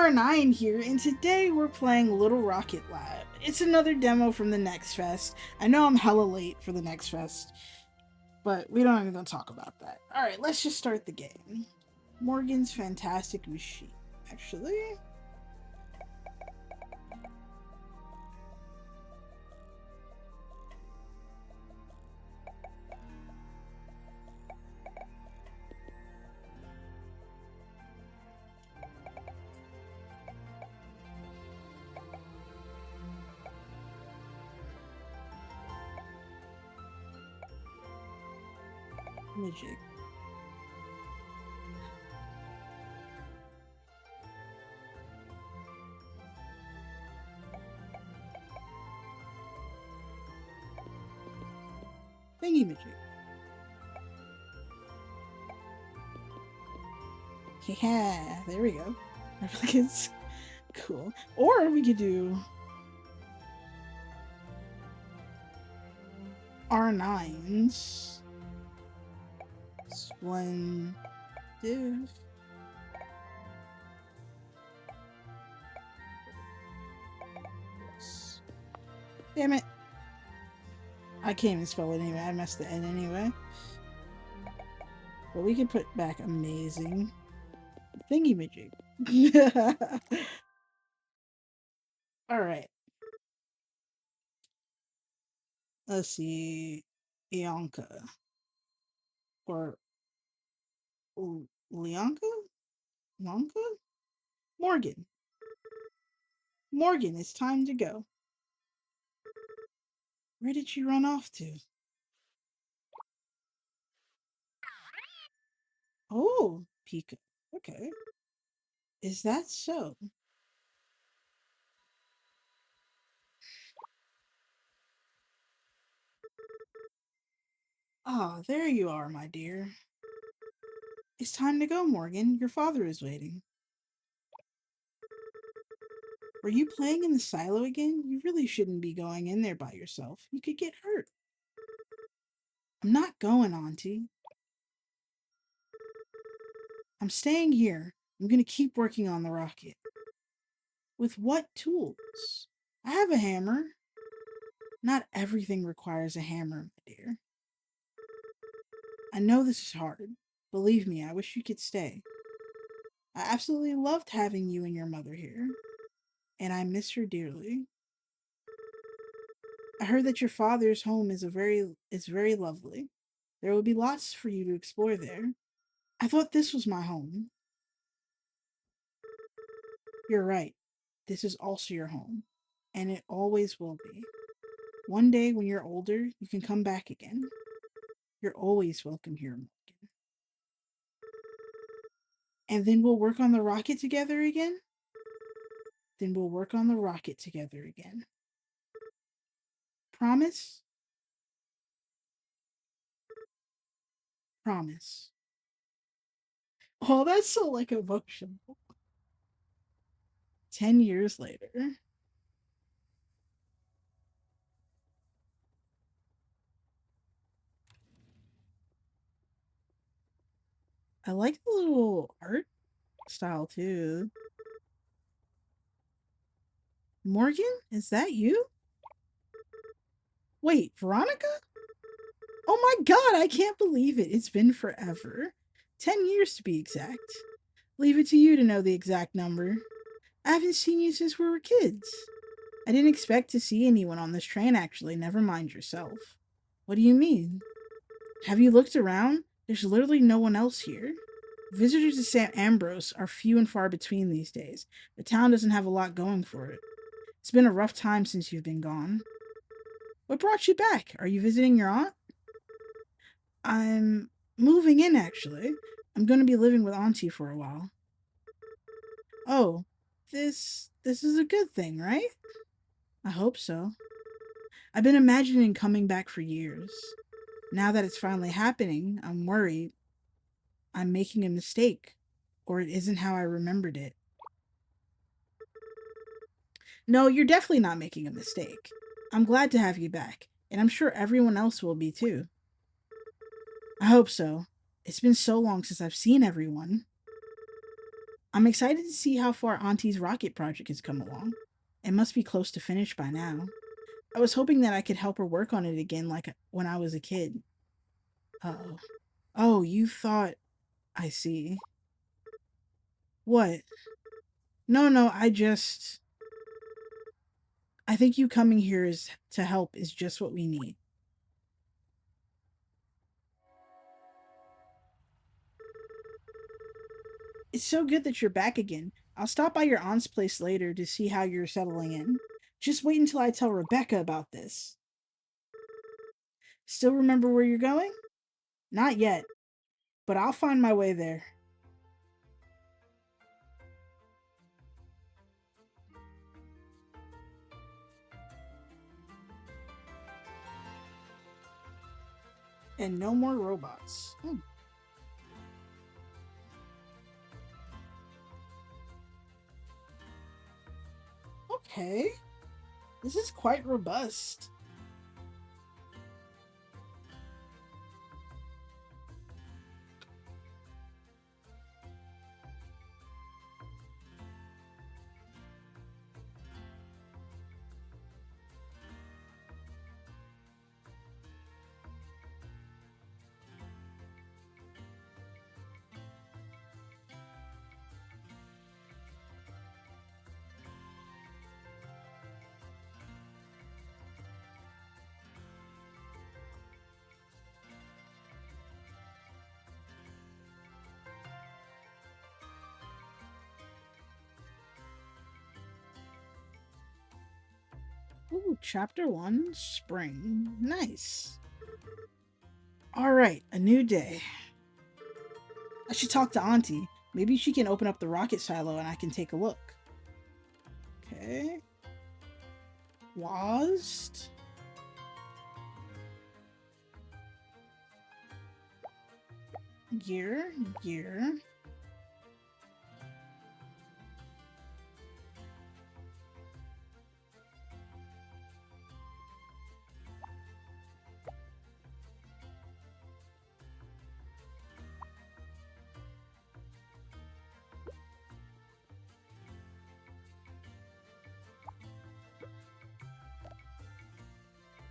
R9 here, and today we're playing Little Rocket Lab. It's another demo from the Next Fest. I know I'm hella late for the Next Fest, but we don't even gonna talk about that. Alright, let's just start the game. Morgan's Fantastic Machine. Actually, magic. Thingy magic. Yeah, there we go. I feel like it's cool. Or we could do R9's Splendid. Damn it. I can't even spell it anyway. I messed the N anyway. But we could put back amazing thingy majig. Alright. Let's see. Ianka. Or Leonka? Lonka? Morgan. Morgan, it's time to go. Where did she run off to? Oh, Pika. Okay. Is that so? Ah, there you are, my dear. It's time to go, Morgan. Your father is waiting. Were you playing in the silo again? You really shouldn't be going in there by yourself. You could get hurt. I'm not going, Auntie. I'm staying here. I'm going to keep working on the rocket. With what tools? I have a hammer. Not everything requires a hammer, my dear. I know this is hard. Believe me, I wish you could stay. I absolutely loved having you and your mother here, and I miss her dearly. I heard that your father's home is very lovely. There will be lots for you to explore there. I thought this was my home. You're right. This is also your home, and it always will be. One day when you're older, you can come back again. You're always welcome here, Morgan. And then we'll work on the rocket together again? Then we'll work on the rocket together again. Promise? Promise. Oh, that's so like emotional. 10 years later. I like the little art style too. Morgan, is that you? Wait, Veronica? Oh my god, I can't believe it. It's been forever. 10 years to be exact. Leave it to you to know the exact number. I haven't seen you since we were kids. I didn't expect to see anyone on this train, actually, never mind yourself. What do you mean? Have you looked around? There's literally no one else here. Visitors to St. Ambrose are few and far between these days. The town doesn't have a lot going for it. It's been a rough time since you've been gone. What brought you back? Are you visiting your aunt? I'm moving in, actually. I'm going to be living with Auntie for a while. Oh, this is a good thing, right? I hope so. I've been imagining coming back for years. Now that it's finally happening, I'm worried I'm making a mistake, or it isn't how I remembered it. No, you're definitely not making a mistake. I'm glad to have you back, and I'm sure everyone else will be too. I hope so. It's been so long since I've seen everyone. I'm excited to see how far Auntie's rocket project has come along. It must be close to finish by now. I was hoping that I could help her work on it again like when I was a kid. Oh. Oh, you thought. I see. What? No, no, I think you coming here is to help is just what we need. It's so good that you're back again. I'll stop by your aunt's place later to see how you're settling in. Just wait until I tell Rebecca about this. Still remember where you're going? Not yet, but I'll find my way there. And no more robots. Okay. This is quite robust. Ooh, chapter 1, spring. Nice. Alright, a new day. I should talk to Auntie. Maybe she can open up the rocket silo and I can take a look. Okay. WASD. Gear.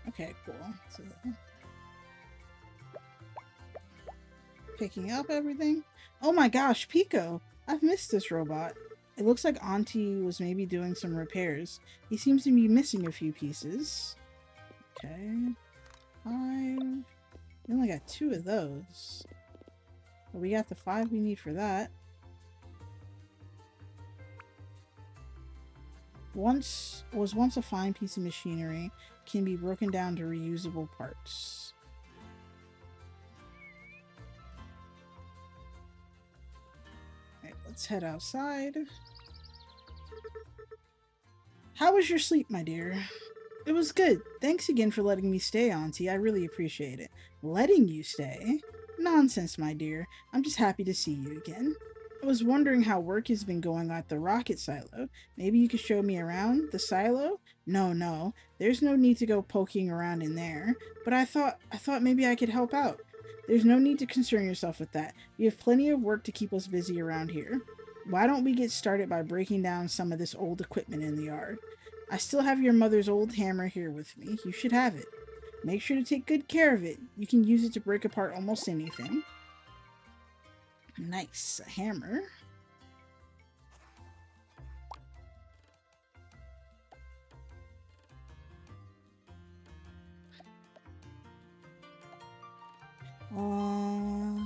Okay, cool. So, picking up everything. Oh my gosh, Pico! I've missed this robot. It looks like Auntie was maybe doing some repairs. He seems to be missing a few pieces. Okay. 5. We only got 2 of those. But we got the 5 we need for that. Was once a fine piece of machinery, can be broken down to reusable parts. Alright, let's head outside. How was your sleep, my dear? It was good. Thanks again for letting me stay, Auntie. I really appreciate it. Letting you stay? Nonsense, my dear. I'm just happy to see you again. I was wondering how work has been going at the rocket silo. Maybe you could show me around the silo? No. There's no need to go poking around in there. But I thought maybe I could help out. There's no need to concern yourself with that. We have plenty of work to keep us busy around here. Why don't we get started by breaking down some of this old equipment in the yard? I still have your mother's old hammer here with me. You should have it. Make sure to take good care of it. You can use it to break apart almost anything. Nice. A hammer.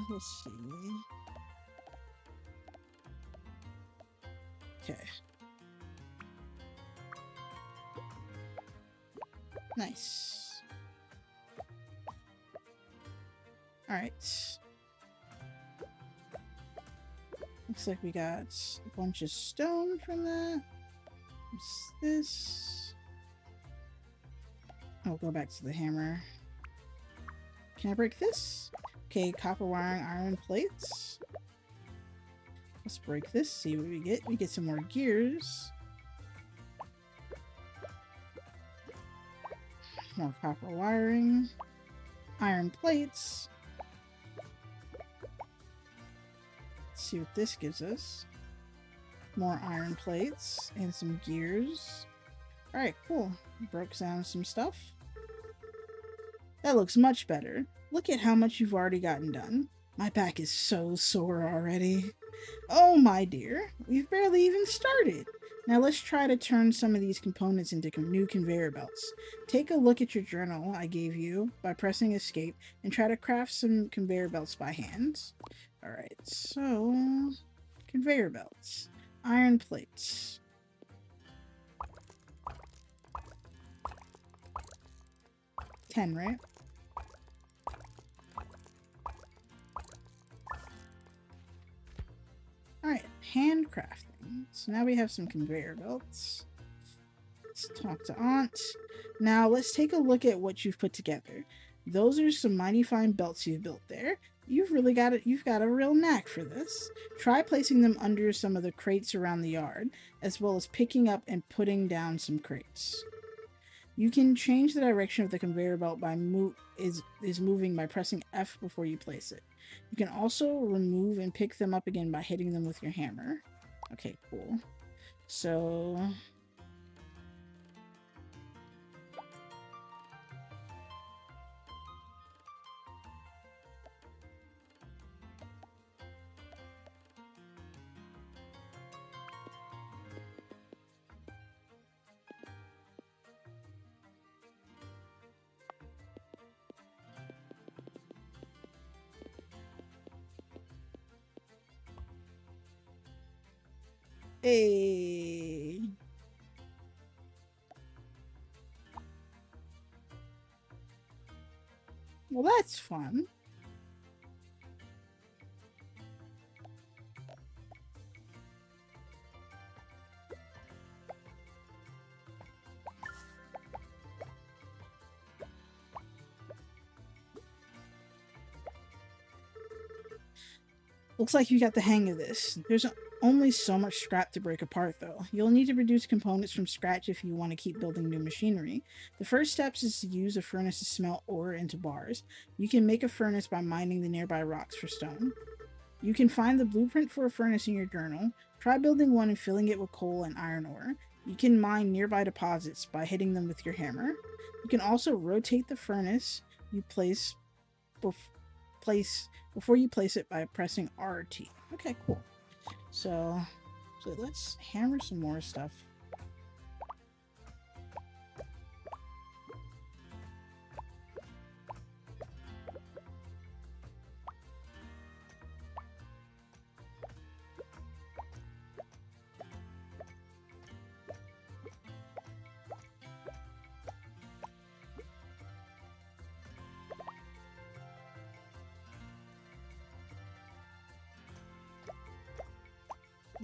Let's see. Okay. Nice. Alright. Looks like we got a bunch of stone from that. What's this? Oh, go back to the hammer. Can I break this? Okay, copper wiring, iron plates. Let's break this, see what we get. We get some more gears. More copper wiring. Iron plates. Let's see what this gives us. More iron plates and some gears. Alright, cool. Broke down some stuff. That looks much better. Look at how much you've already gotten done. My back is so sore already. Oh my dear, we've barely even started. Now let's try to turn some of these components into new conveyor belts. Take a look at your journal I gave you by pressing escape and try to craft some conveyor belts by hand. Alright, so conveyor belts. Iron plates. $10, right? Alright, handcrafting. So now we have some conveyor belts. Let's talk to Aunt. Now let's take a look at what you've put together. Those are some mighty fine belts you've built there. You've got a real knack for this. Try placing them under some of the crates around the yard, as well as picking up and putting down some crates. You can change the direction of the conveyor belt by moving by pressing F before you place it. You can also remove and pick them up again by hitting them with your hammer. Okay, cool. So hey. Well, that's fun. Looks like you got the hang of this. There's only so much scrap to break apart, though. You'll need to produce components from scratch if you want to keep building new machinery. The first steps is to use a furnace to smelt ore into bars. You can make a furnace by mining the nearby rocks for stone. You can find the blueprint for a furnace in your journal. Try building one and filling it with coal and iron ore. You can mine nearby deposits by hitting them with your hammer. You can also rotate the furnace you place before you place it by pressing RT. Okay, cool. So let's hammer some more stuff.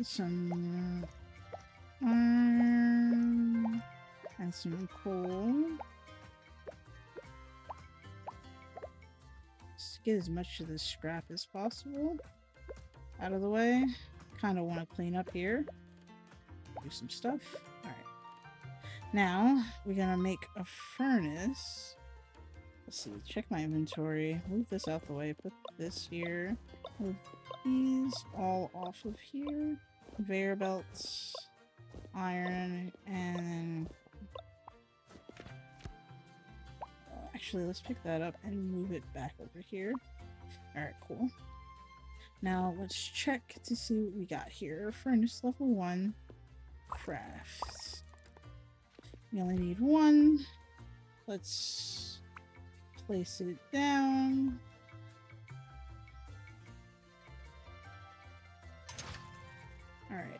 Some iron and some coal. Just get as much of this scrap as possible out of the way. Kind of want to clean up here. Do some stuff. Alright. Now, we're going to make a furnace. Let's see. Check my inventory. Move this out the way. Put this here. Move these all off of here. Conveyor belts, iron, and actually let's pick that up and move it back over here. Alright, cool. Now let's check to see what we got here. Furnace level 1 crafts. We only need one. Let's place it down. Alright.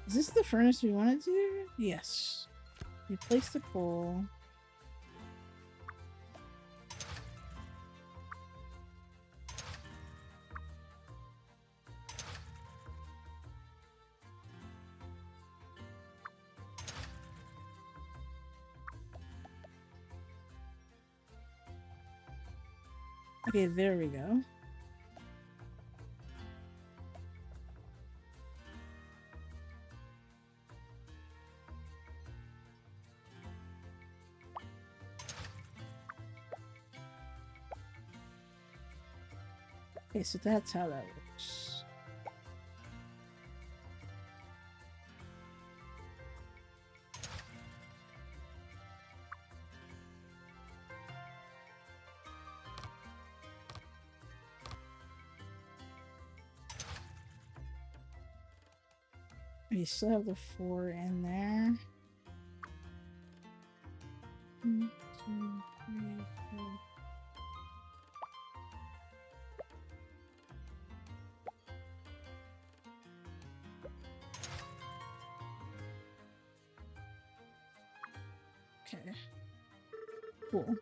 Is this the furnace we wanted to do? Yes. We place the coal. Okay, there we go. Okay, so that's how that works. We still have the 4 in there. 1, 2, 3, 4. Okay. Cool.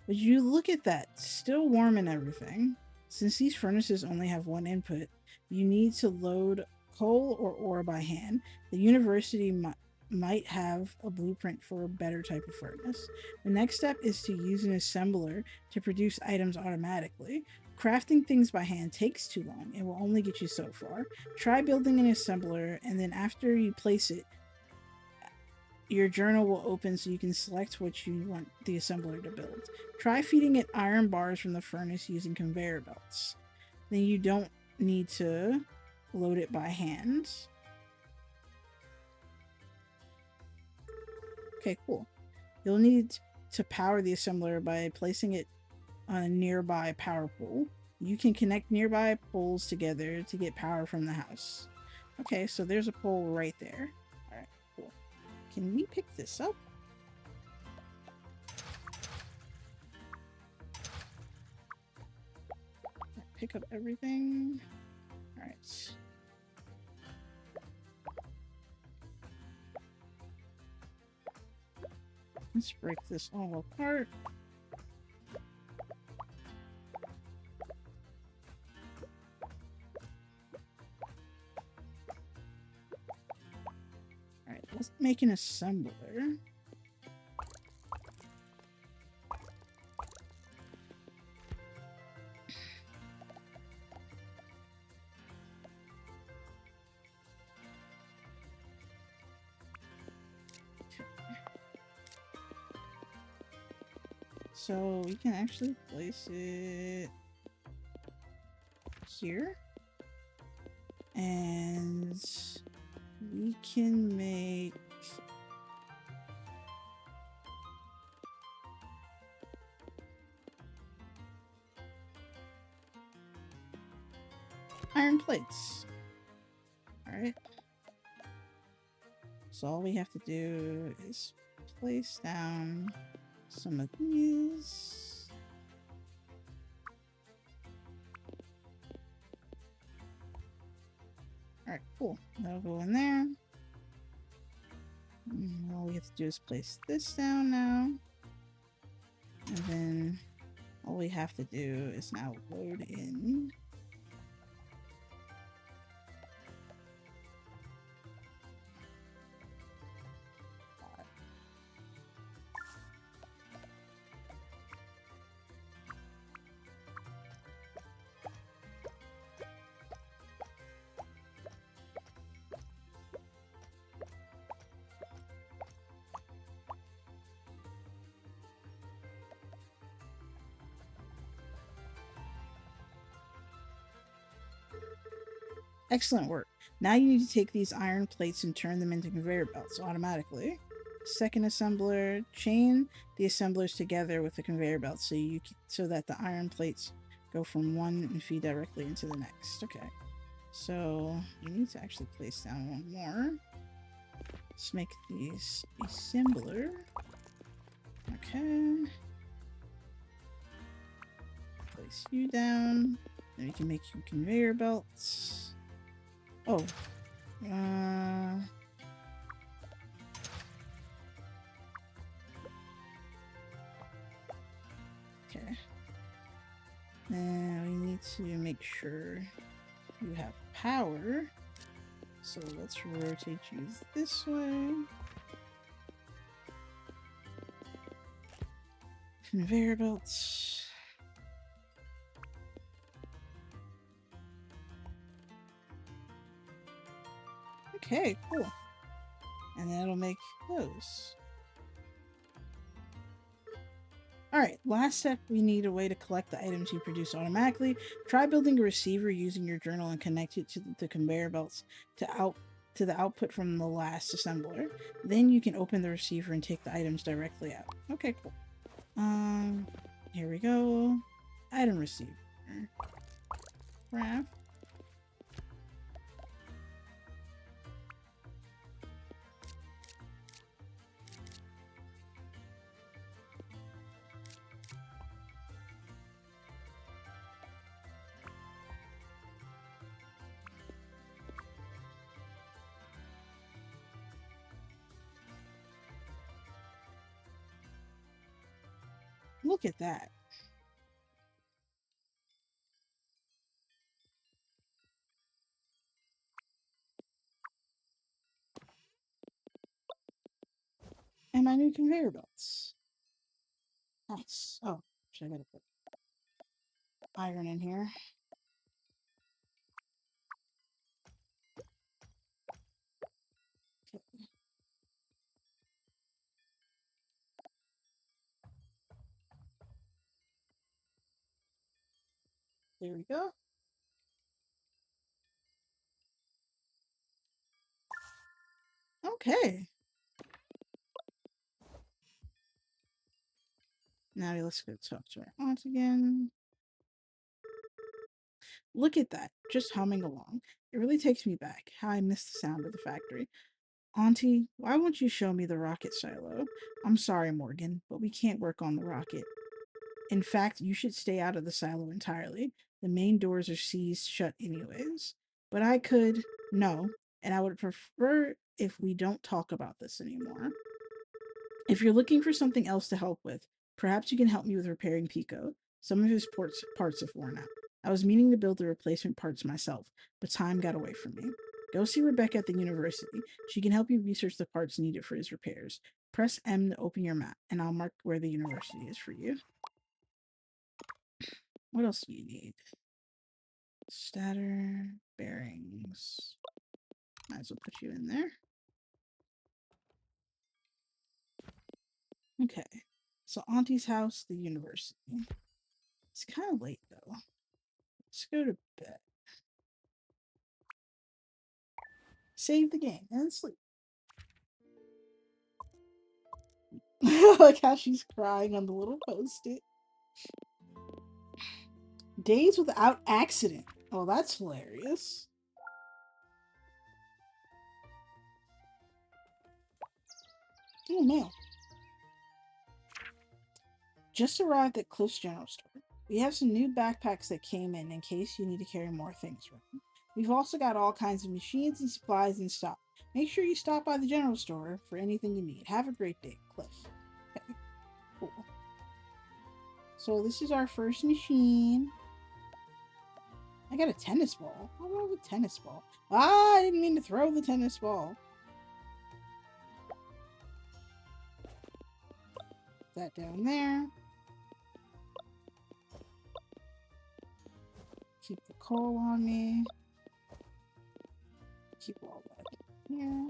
But you look at that, still warm and everything. Since these furnaces only have one input, you need to load coal or ore by hand. The university might have a blueprint for a better type of furnace. The next step is to use an assembler to produce items automatically. Crafting things by hand takes too long. It will only get you so far. Try building an assembler, and then after you place it, your journal will open so you can select what you want the assembler to build. Try feeding it iron bars from the furnace using conveyor belts. Then you don't need to load it by hand. Okay, cool. You'll need to power the assembler by placing it on a nearby power pole. You can connect nearby poles together to get power from the house. Okay, so there's a pole right there. Alright, cool. Can we pick this up? Pick up everything. Alright. Let's break this all apart. Alright, let's make an assembler. So we can actually place it here. And we can make iron plates. Alright. So all we have to do is place down some of these. Alright, cool. That'll go in there. And all we have to do is place this down now. And then all we have to do is now load in Excellent work. Now you need to take these iron plates and turn them into conveyor belts automatically. Second assembler, chain the assemblers together with the conveyor belt so that the iron plates go from one and feed directly into the next. Okay. So you need to actually place down one more. Let's make these assembler. Okay. Place you down. Then we can make you conveyor belts. Oh. Okay. Now we need to make sure you have power. So let's rotate you this way. Conveyor belts. Okay, cool. And then it'll make those. Alright, last step, we need a way to collect the items you produce automatically. Try building a receiver using your journal and connect it to the conveyor belts to the output from the last assembler. Then you can open the receiver and take the items directly out. Okay, cool. Here we go. Item receiver. Craft. Look at that. And my new conveyor belts. Nice. Oh, should I gotta put iron in here? Okay. There we go. Okay. Now let's go talk to our aunt again. Look at that, just humming along. It really takes me back, how I miss the sound of the factory. Auntie, why won't you show me the rocket silo? I'm sorry, Morgan, but we can't work on the rocket. In fact, you should stay out of the silo entirely. The main doors are seized shut anyways. But I could, no, and I would prefer if we don't talk about this anymore. If you're looking for something else to help with, perhaps you can help me with repairing Pico. Some of his parts have worn out. I was meaning to build the replacement parts myself, but time got away from me. Go see Rebecca at the university. She can help you research the parts needed for his repairs. Press M to open your map, and I'll mark where the university is for you. What else do you need? Stator, bearings. Might as well put you in there. Okay. So Auntie's house, the university. It's kind of late though. Let's go to bed. Save the game and sleep. Like how she's crying on the little post-it. Days without accident. Oh, that's hilarious. Oh, mail. Just arrived at Cliff's General Store. We have some new backpacks that came in case you need to carry more things around. We've also got all kinds of machines and supplies in stock. Make sure you stop by the general store for anything you need. Have a great day, Cliff. Okay, cool. So this is our first machine. I got a tennis ball. I love a tennis ball. Ah, I didn't mean to throw the tennis ball. Put that down there. Keep the coal on me. Keep all that here.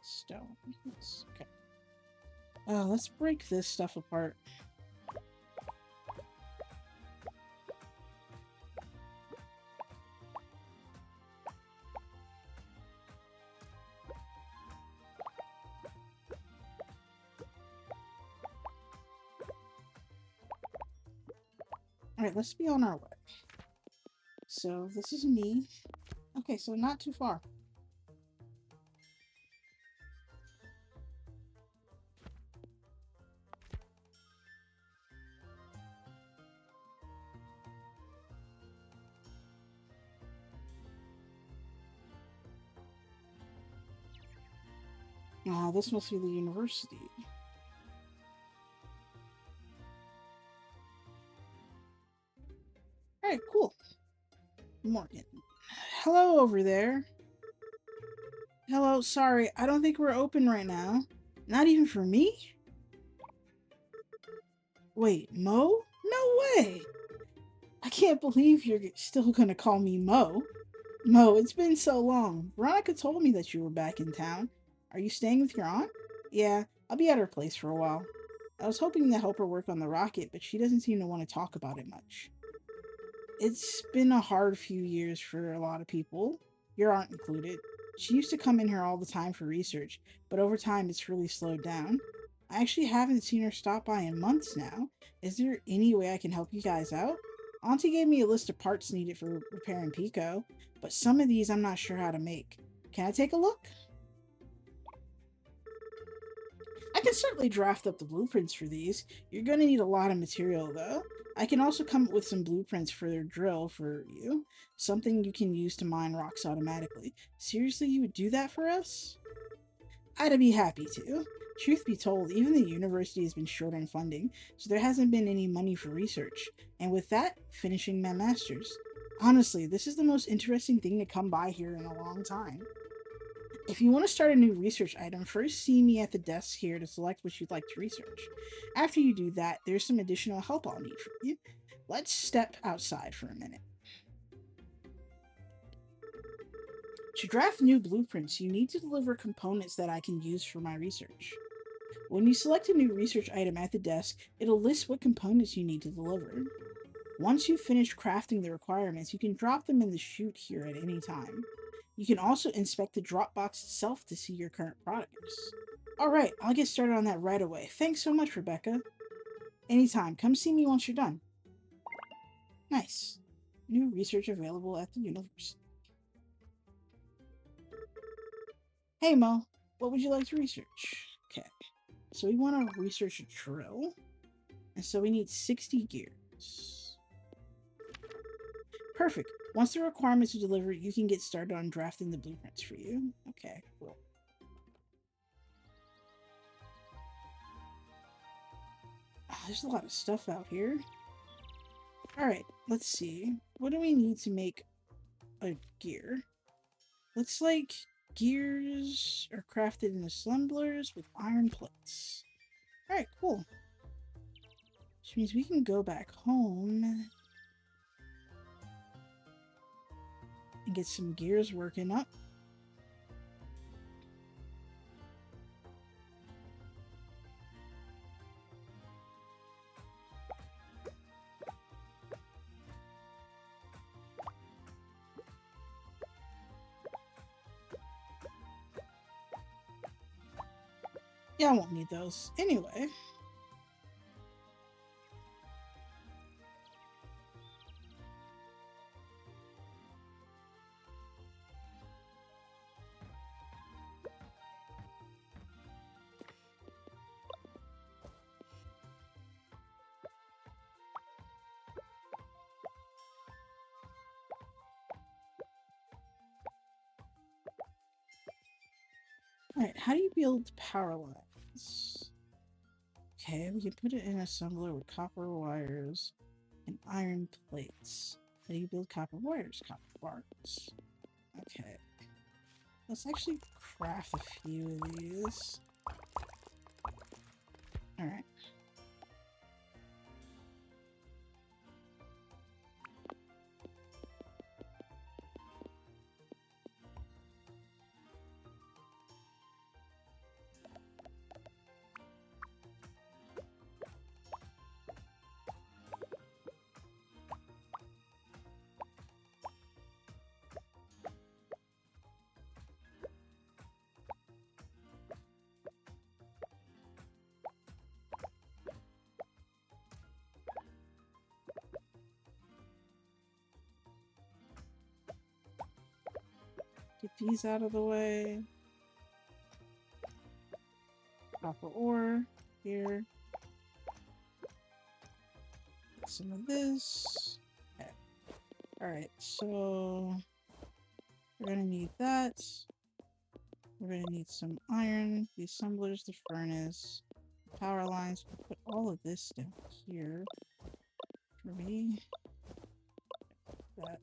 Stone. Okay. Let's break this stuff apart. Alright, let's be on our way. So, this is me. Okay, so not too far. This must be the university. Alright, cool. Morgan. Hello over there. Hello, sorry, I don't think we're open right now. Not even for me? Wait, Mo? No way! I can't believe you're still gonna call me Mo. Mo, it's been so long. Veronica told me that you were back in town. Are you staying with your aunt? Yeah, I'll be at her place for a while. I was hoping to help her work on the rocket, but she doesn't seem to want to talk about it much. It's been a hard few years for a lot of people, your aunt included. She used to come in here all the time for research, but over time it's really slowed down. I actually haven't seen her stop by in months now. Is there any way I can help you guys out? Auntie gave me a list of parts needed for repairing Pico, but some of these I'm not sure how to make. Can I take a look? I can certainly draft up the blueprints for these. You're going to need a lot of material, though. I can also come up with some blueprints for their drill for you, something you can use to mine rocks automatically. Seriously, you would do that for us? I'd be happy to. Truth be told, even the university has been short on funding, so there hasn't been any money for research. And with that, finishing my master's. Honestly, this is the most interesting thing to come by here in a long time. If you want to start a new research item, first see me at the desk here to select what you'd like to research. After you do that, there's some additional help I'll need from you. Let's step outside for a minute. To draft new blueprints, you need to deliver components that I can use for my research. When you select a new research item at the desk, it'll list what components you need to deliver. Once you've finished crafting the requirements, you can drop them in the chute here at any time. You can also inspect the drop box itself to see your current products. Alright, I'll get started on that right away. Thanks so much, Rebecca. Anytime, come see me once you're done. Nice. New research available at the university. Hey Mo, what would you like to research? Okay, so we want to research a drill, and so we need 60 gears. Perfect. Once the requirements are delivered, you can get started on drafting the blueprints for you. Okay, cool. Oh, there's a lot of stuff out here. Alright, let's see. What do we need to make a gear? Looks like gears are crafted in assemblers with iron plates. Alright, cool. Which means we can go back home and get some gears working up. Yeah, I won't need those. Anyway. Alright, how do you build power lines? Okay, we can put it in an assembler with copper wires and iron plates. How do you build copper wires? Copper bars. Okay. Let's actually craft a few of these. Alright. Get these out of the way. Copper ore here. Get some of this. Okay. Alright, so we're gonna need that. We're gonna need some iron, the assemblers, the furnace, power lines. We'll put all of this down here for me. That.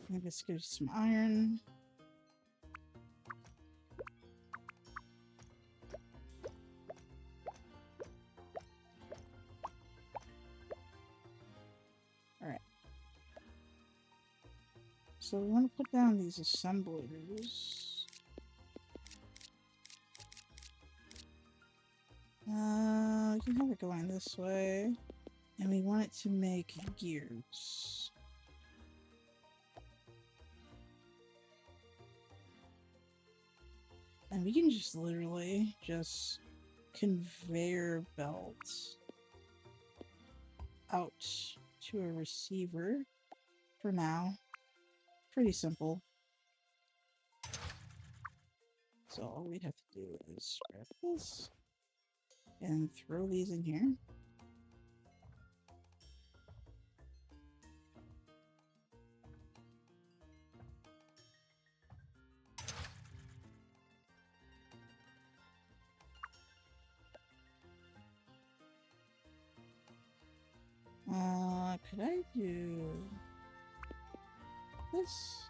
I think this gives some iron. So we want to put down these assemblers. We can have it going this way. And we want it to make gears. And we can just literally just conveyor belt out to a receiver for now. Pretty simple. So all we'd have to do is grab this and throw these in here. Could I do this?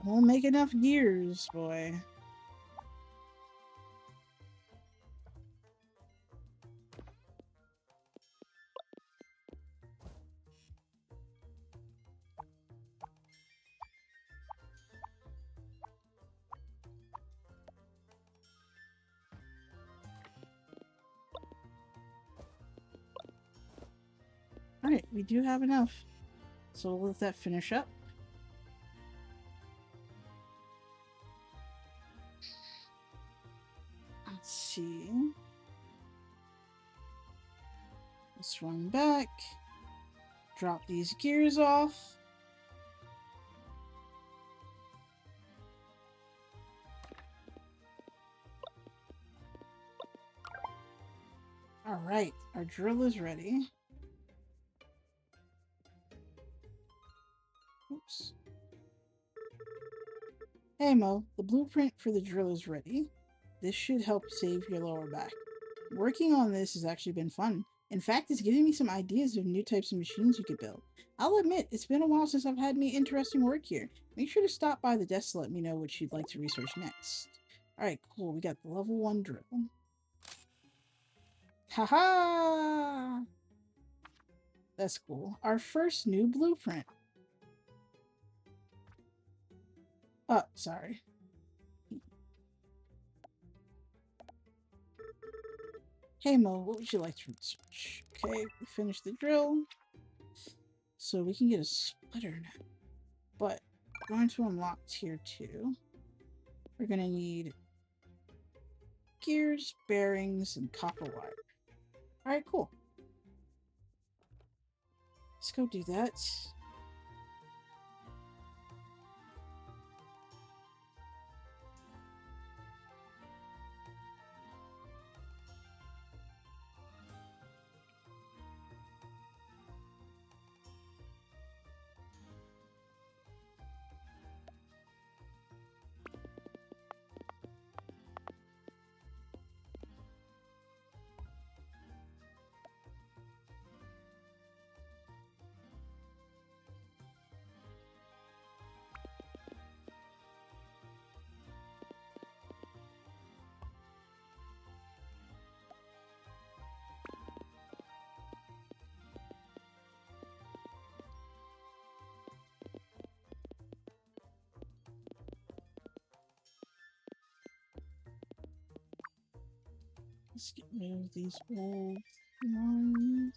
We'll make enough gears, boy. Alright, we do have enough. So we'll let that finish up. Let's see. Swing back. Drop these gears off. Alright, our drill is ready. Oops. Hey Mo, the blueprint for the drill is ready. This should help save your lower back. Working on this has actually been fun. In fact, it's giving me some ideas of new types of machines you could build. I'll admit, it's been a while since I've had any interesting work here. Make sure to stop by the desk to let me know what you'd like to research next. Alright, cool. We got the level 1 drill. Haha! That's cool. Our first new blueprint. Oh, sorry. Hey Mo, what would you like to research? Okay, we finished the drill. So we can get a splitter now. But we're going to unlock tier 2. We're going to need gears, bearings, and copper wire. Alright, cool. Let's go do that. Let's get rid of these old ones.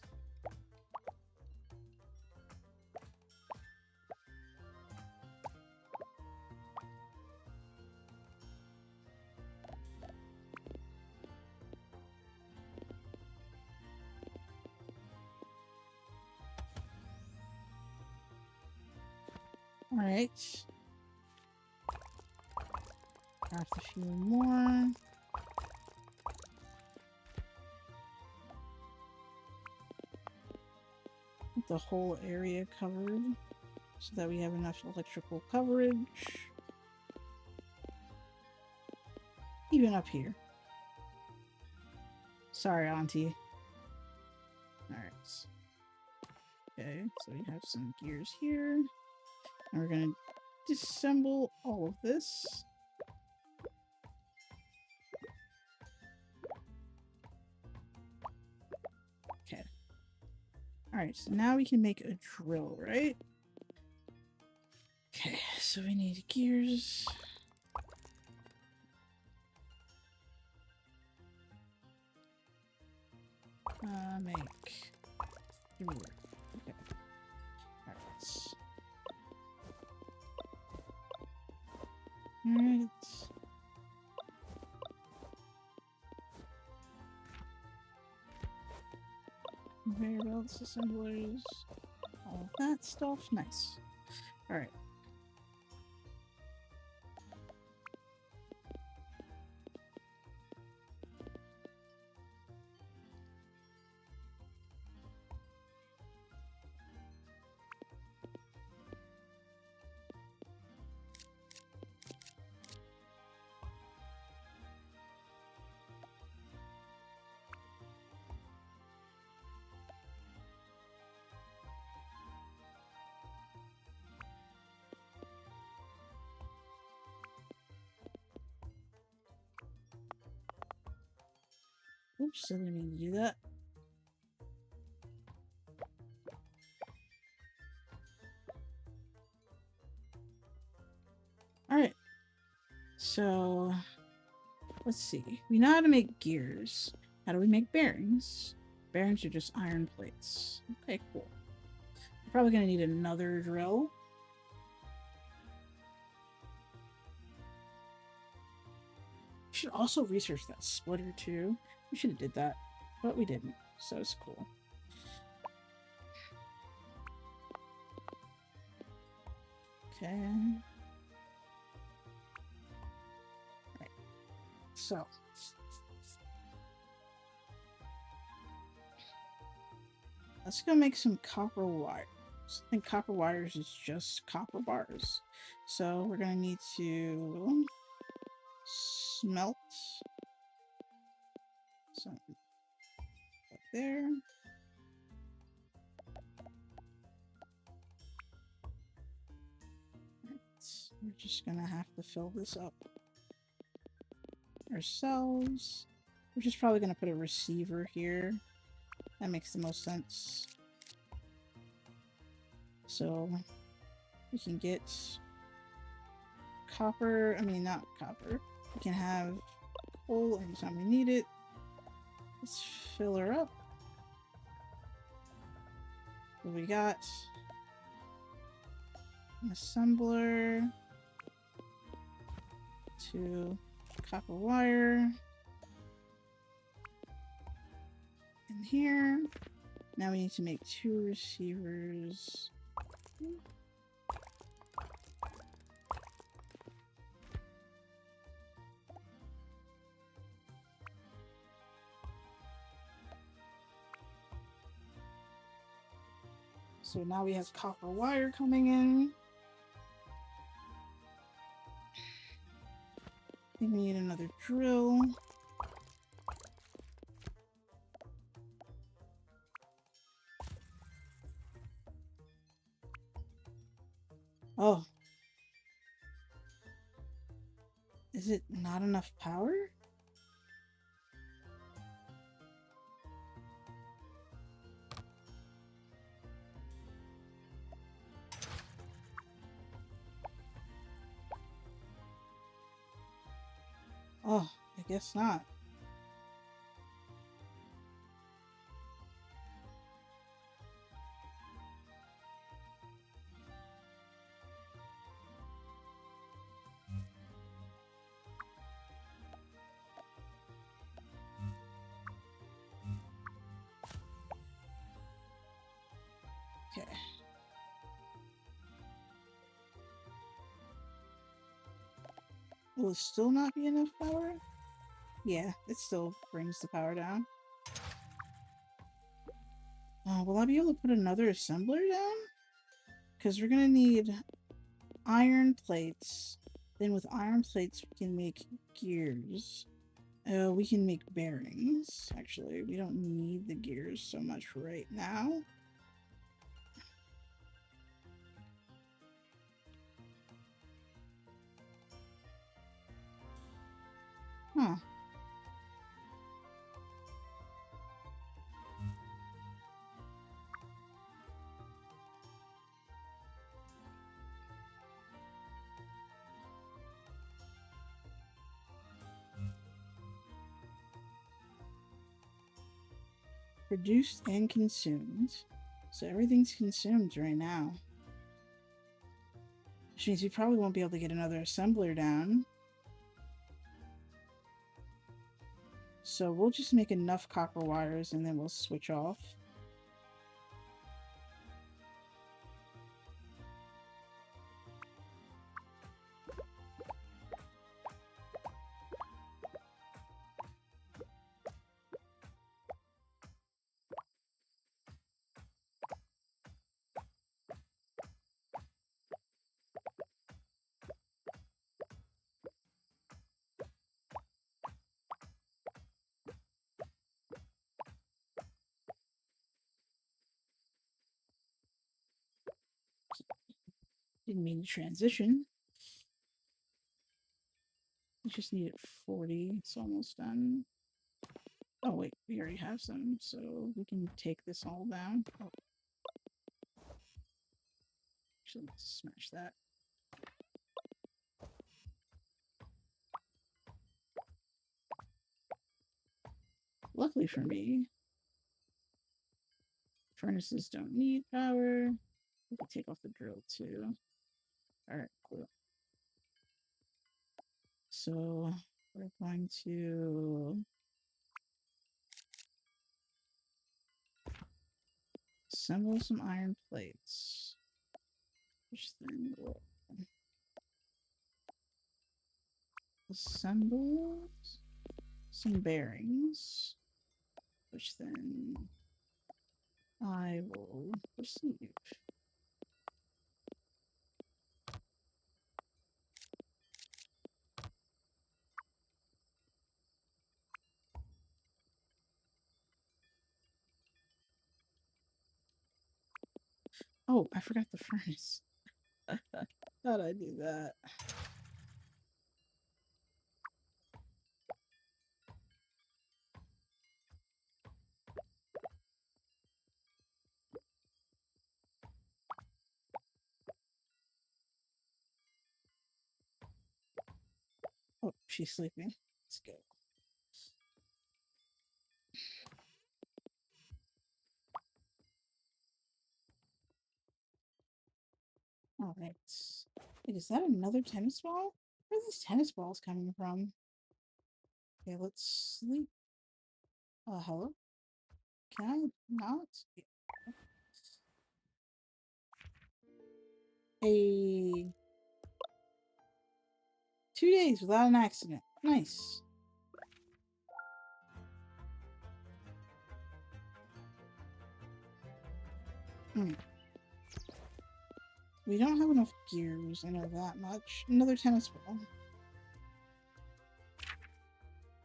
Alright. Craft a few more. Get the whole area covered so that we have enough electrical coverage. Even up here. Sorry, Auntie. Alright. Okay, so we have some gears here. And we're gonna disassemble all of this. Okay. Alright, so now we can make a drill, right? Okay, so we need gears. Make 3. Okay. Alright. Alright. Conveyor belts, assemblers, all of that stuff. Nice. Alright. Oops, I didn't mean to do that. Alright. So, let's see. We know how to make gears. How do we make bearings? Bearings are just iron plates. Okay, cool. We're probably going to need another drill. We should also research that splitter too. We should have did that, but we didn't. So it's cool. Okay. Right. So. Let's go make some copper wires. I think copper wires is just copper bars. So we're going to need to smelt some up there. We're just gonna have to fill this up ourselves. We're just probably gonna put a receiver here. That makes the most sense. So we can get copper, not copper. We can have coal anytime we need it. Let's fill her up. What we got? An assembler. 2 copper wire. In here. Now we need to make 2 receivers. So now we have copper wire coming in. I think we need another drill. Oh. Is it not enough power? Oh, I guess not. Okay. Will it still not be enough power? Yeah, it still brings the power down. Will I be able to put another assembler down? Because we're gonna need iron plates. Then with iron plates, we can make gears. We can make bearings. Actually, we don't need the gears so much right now. Huh. Produced and consumed. So everything's consumed right now. Which means we probably won't be able to get another assembler down. So we'll just make enough copper wires and then we'll switch off. Didn't mean to transition. We just need it 40. It's almost done. Oh wait, we already have some, so we can take this all down. Oh. Actually, let's smash that. Luckily for me, furnaces don't need power. We can take off the drill too. Alright, cool. So we're going to assemble some iron plates. Which then will assemble some bearings. Which then I will receive. Oh, I forgot the furnace. How'd I do that? Oh, she's sleeping. Let's go. All right. Wait, is that another tennis ball? Where are these tennis balls coming from? Okay, let's sleep. Hello? Can I not? A 2 days without an accident. Nice. We don't have enough gears, I know that much. Another tennis ball.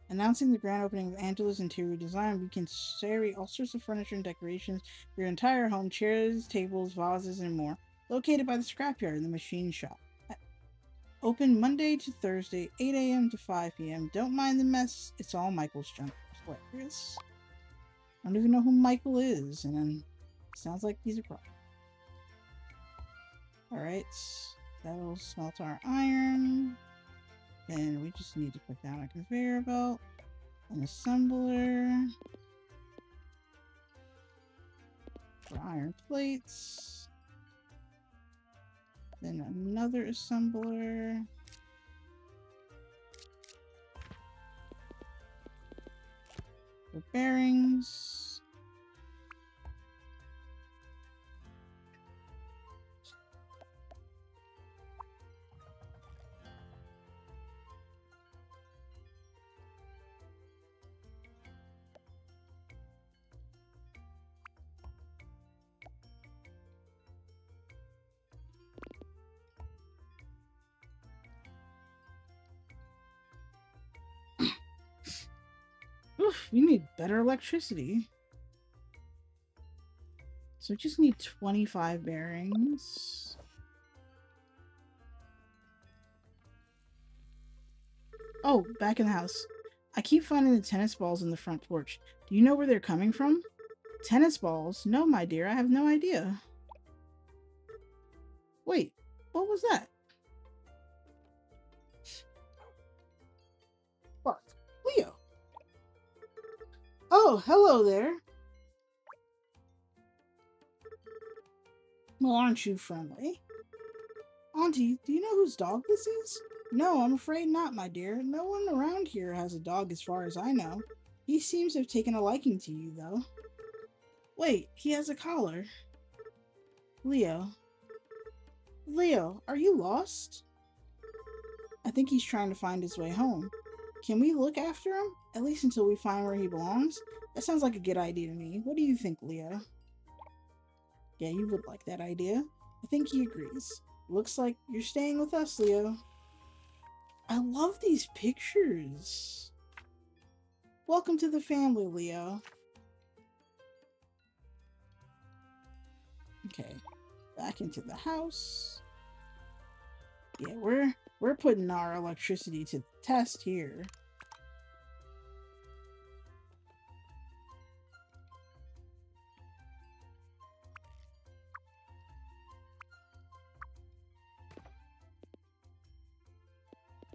Announcing the grand opening of Angela's Interior Design, we can carry all sorts of furniture and decorations for your entire home, chairs, tables, vases, and more. Located by the scrapyard in the machine shop. Open Monday to Thursday, 8 a.m. to 5 p.m. Don't mind the mess, it's all Michael's junk. Hilarious. I don't even know who Michael is, and then sounds like he's a pro. Alright, that'll smelt our iron. Then we just need to put down a conveyor belt, an assembler for iron plates, then another assembler for bearings. We need better electricity. So we just need 25 bearings. Oh, back in the house. I keep finding the tennis balls in the front porch. Do you know where they're coming from? Tennis balls? No, my dear, I have no idea. Wait, what was that? What? Leo. Oh, hello there. Well, aren't you friendly? Auntie, do you know whose dog this is? No, I'm afraid not, my dear. No one around here has a dog as far as I know. He seems to have taken a liking to you, though. Wait, he has a collar. Leo. Leo, are you lost? I think he's trying to find his way home. Can we look after him? At least until we find where he belongs? That sounds like a good idea to me. What do you think, Leo? Yeah, you would like that idea. I think he agrees. Looks like you're staying with us, Leo. I love these pictures. Welcome to the family, Leo. Okay, back into the house. Yeah, we're putting our electricity to the test here.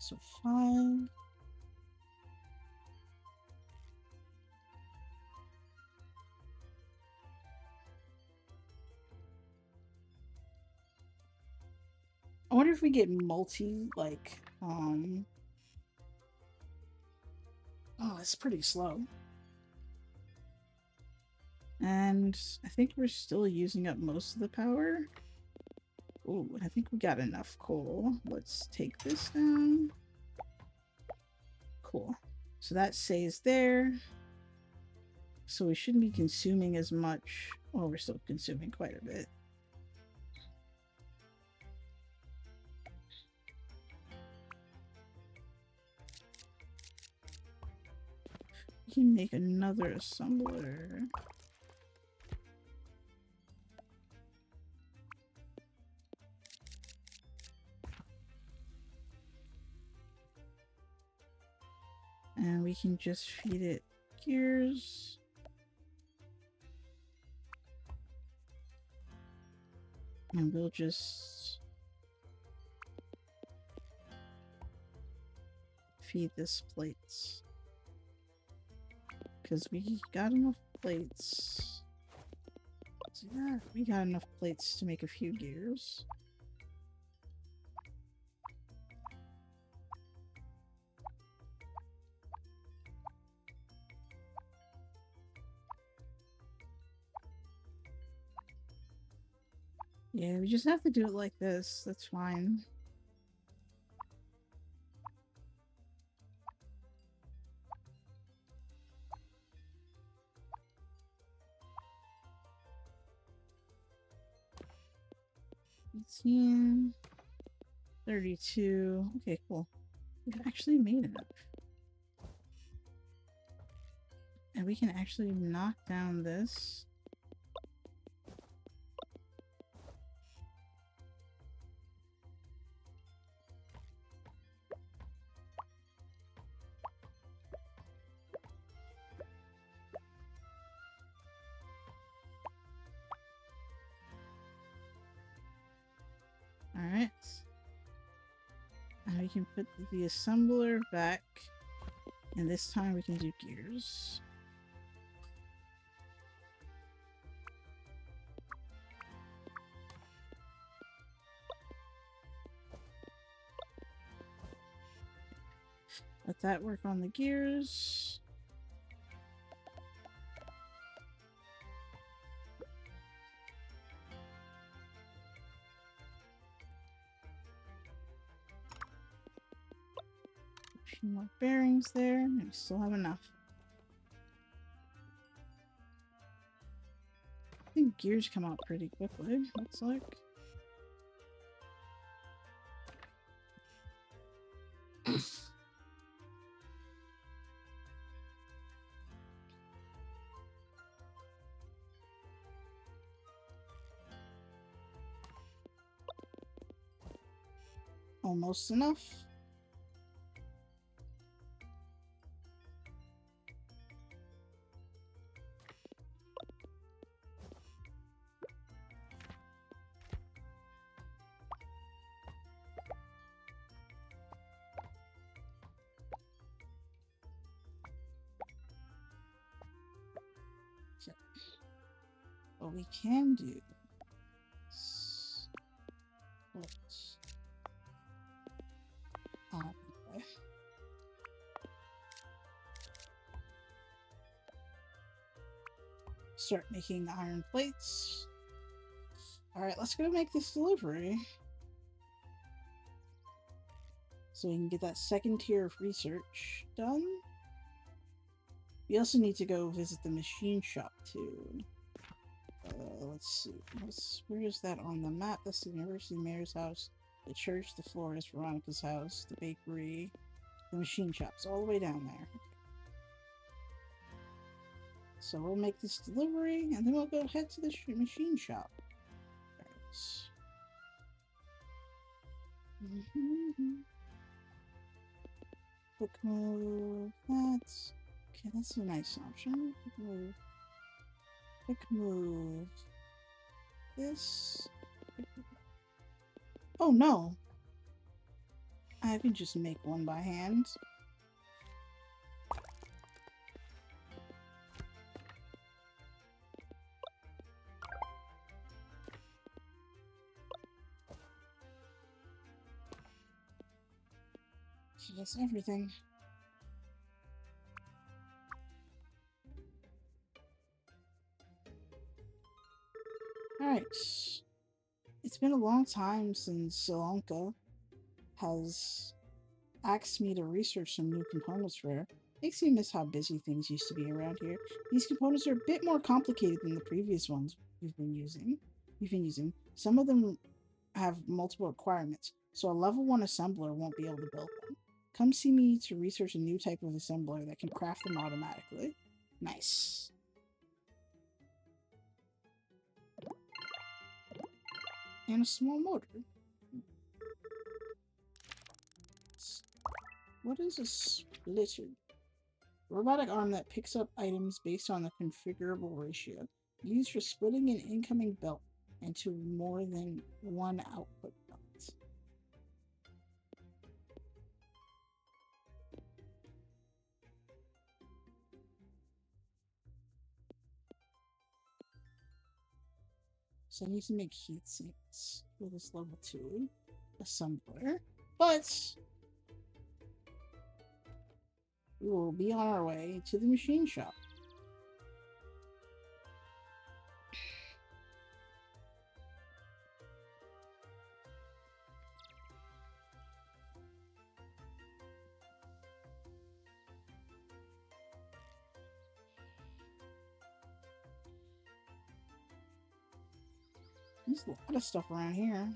So 5. I wonder if we get multi, like, oh, it's pretty slow. And I think we're still using up most of the power. Oh, I think we got enough coal. Let's take this down. Cool. So that stays there. So we shouldn't be consuming as much. Well, we're still consuming quite a bit. We can make another assembler. And we can just feed it gears. And we'll just feed this plates. Because we got enough plates. Let's do that. We got enough plates to make a few gears. Yeah, we just have to do it like this. That's fine. $18, 32. Okay, cool. We've actually made enough. And we can actually knock down this. Alright. And we can put the assembler back. And this time we can do gears. Let that work on the gears. A few more bearings there, and we still have enough. I think gears come out pretty quickly, looks like. Almost enough. Okay. What we can do is okay. Start making iron plates. Alright, let's go make this delivery. So we can get that second tier of research done. We also need to go visit the machine shop too. Let's see. Where is that on the map? That's the University Mayor's house, the church, the florist, Veronica's house, the bakery, the machine shop's all the way down there. So we'll make this delivery, and then we'll go head to the machine shop. Quick move. That's okay. That's a nice option. Quick move. Quick move. This. Oh no! I can just make one by hand. So that's everything. Alright. It's been a long time since Solanka has asked me to research some new components for her. Makes me miss how busy things used to be around here. These components are a bit more complicated than the previous ones we've been using. Some of them have multiple requirements, so a level 1 assembler won't be able to build them. Come see me to research a new type of assembler that can craft them automatically. Nice. And a small motor. What is a splitter? A robotic arm that picks up items based on the configurable ratio, used for splitting an incoming belt into more than one output belt. So I need to make heat sinks for this level 2 assembler, but we will be on our way to the machine shop. There's a lot of stuff around here.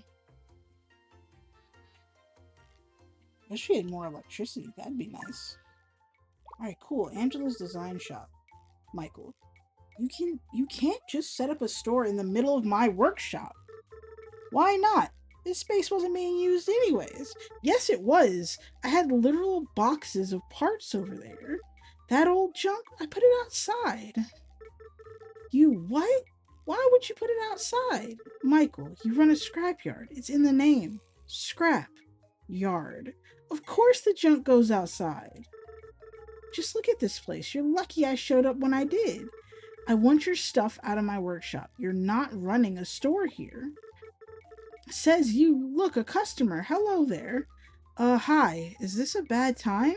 I wish we had more electricity. That'd be nice. Alright, cool. Angela's design shop. Michael, you can't just set up a store in the middle of my workshop. Why not? This space wasn't being used anyways. Yes, it was. I had literal boxes of parts over there. That old junk, I put it outside. You what? Why would you put it outside? Michael, you run a scrapyard. It's in the name. Scrap yard. Of course the junk goes outside. Just look at this place. You're lucky I showed up when I did. I want your stuff out of my workshop. You're not running a store here. Says you. Look, a customer. Hello there. Hi. Is this a bad time?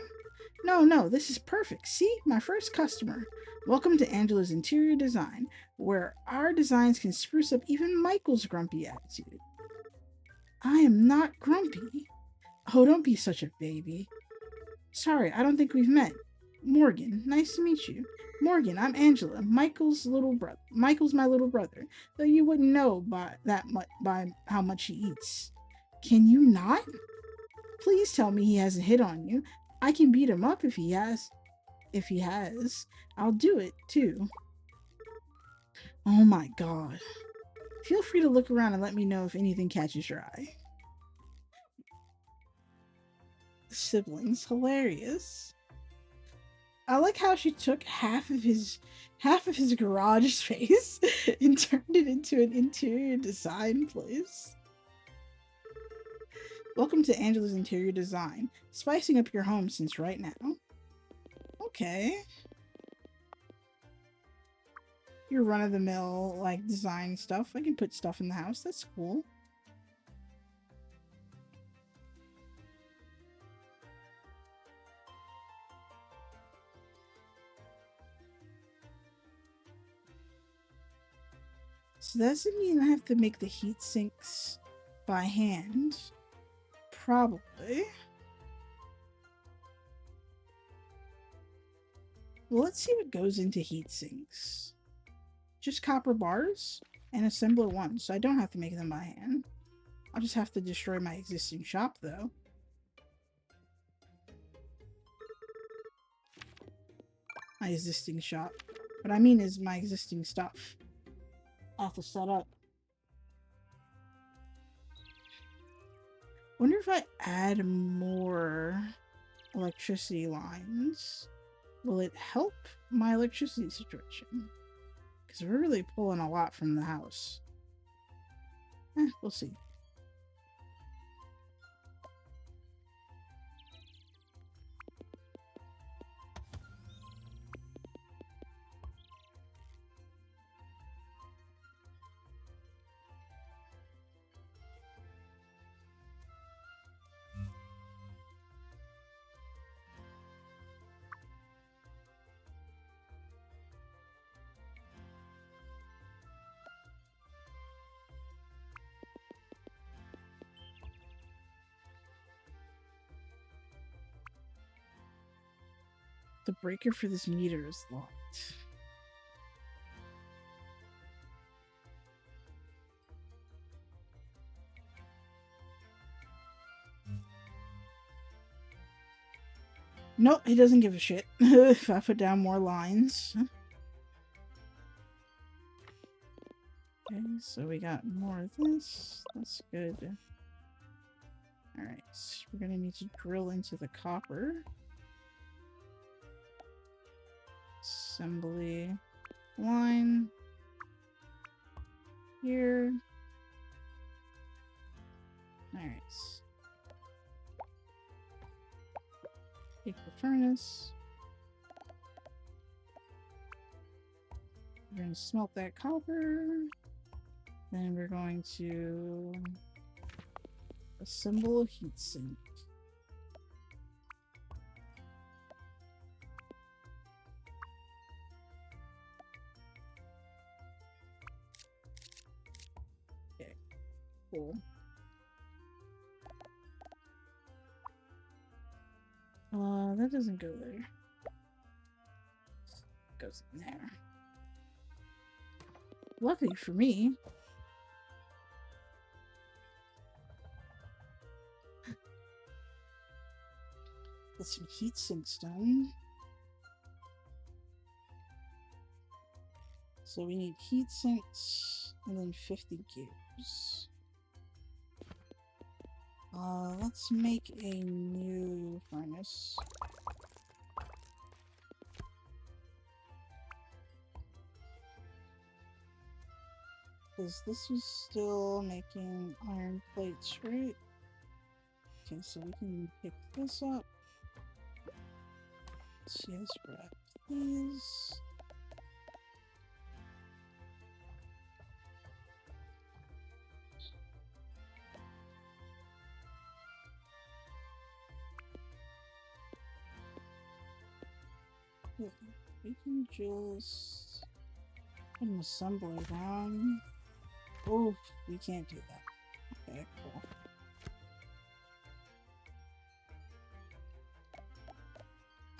No, this is perfect. See? My first customer. Welcome to Angela's Interior Design, where our designs can spruce up even Michael's grumpy attitude. I am not grumpy. Oh, don't be such a baby. Sorry, I don't think we've met. Morgan, nice to meet you. Morgan, I'm Angela, Michael's little brother. Michael's my little brother, though you wouldn't know by how much he eats. Can you not? Please tell me he hasn't hit on you. I can beat him up if he has. I'll do it too. Oh my god. Feel free to look around and let me know if anything catches your eye. The siblings, hilarious. I like how she took half of his garage space and turned it into an interior design place. Welcome to Angela's Interior Design. Spicing up your home since right now. Okay. Your run-of-the-mill, like, design stuff. I can put stuff in the house. That's cool. So that doesn't mean I have to make the heat sinks by hand. Probably. Well, let's see what goes into heat sinks. Just copper bars and assembler 1, so I don't have to make them by hand. I'll just have to destroy my existing shop, though. My existing shop. What I mean is my existing stuff. I'll have to set up. Wonder if I add more electricity lines, will it help my electricity situation? Because we're really pulling a lot from the house. We'll see. The breaker for this meter is locked. Nope, he doesn't give a shit if I put down more lines. Okay, so we got more of this. That's good. Alright, so we're gonna need to drill into the copper. Assembly line here. Alright. Take the furnace. We're going to smelt that copper. Then we're going to assemble a heatsink. Okay, cool. That doesn't go there. It goes in there. Luckily for me, get some heat sinks done. So we need heat sinks and then 50 gears. Let's make a new furnace. Because this was still making iron plates, right? Okay, so we can pick this up. Yes, grab these. We can just put an assembler down. Oh, we can't do that. Okay, cool.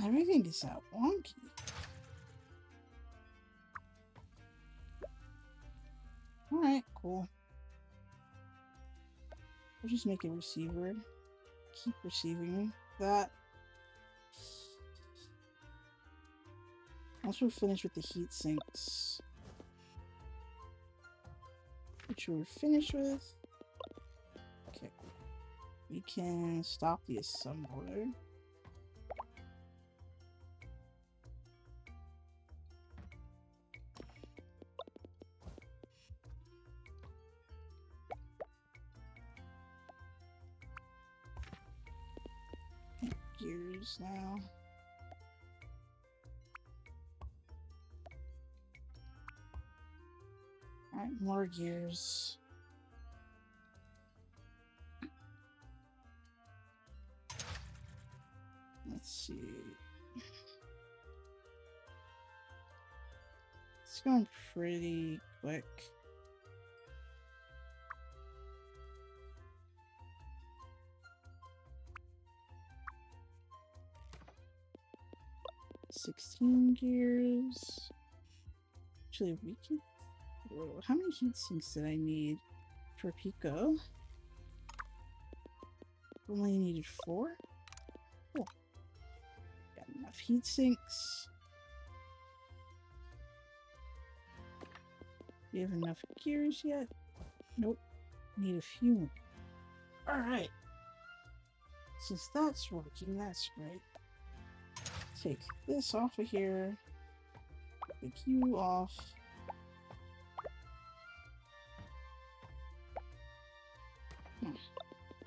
Everything is that wonky. Alright, cool. We'll just make a receiver. Keep receiving that. Once we're finished with the heat sinks, which we're finished with. Okay. We can stop the assembler. Gears now. Alright, more gears. Let's see. It's going pretty quick. $16 gears. Actually, we can. Whoa, how many heat sinks did I need for Pico? Only needed 4. Cool. Got enough heat sinks. Do you have enough gears yet? Nope. Need a few more. Alright. Since that's working, that's great. Take this off of here. Take you off.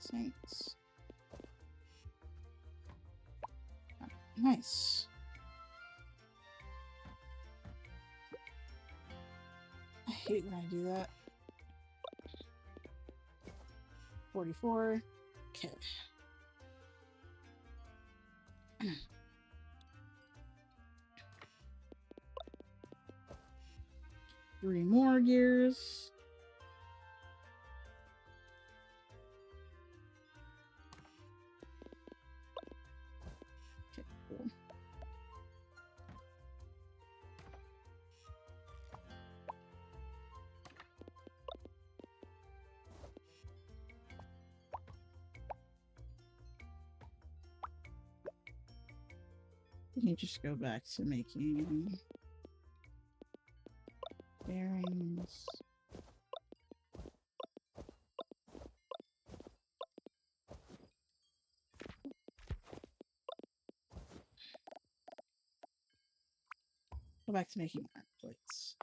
Thanks. Nice. I hate when I do that. 44. Okay. Three more gears. Okay, cool. We can just go back to making bearings. Go back to making arm plates.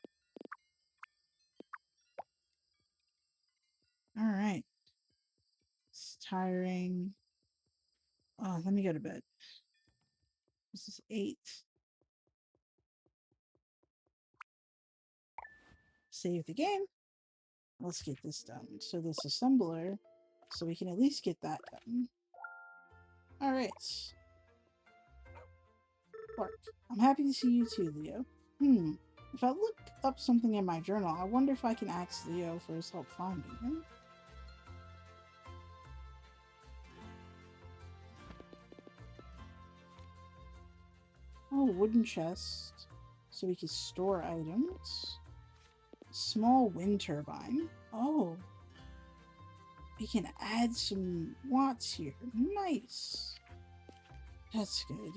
Alright. It's tiring. Oh, let me go to bed. This is 8. Save the game. Let's get this done. So this assembler, so we can at least get that done. Alright. Work. I'm happy to see you too, Leo. If I look up something in my journal, I wonder if I can ask Leo for his help finding him. Oh, wooden chest. So we can store items. Small wind turbine. Oh. We can add some watts here. Nice. That's good.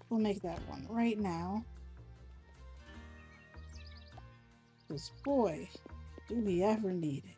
We'll make that one right now. Because boy, do we ever need it.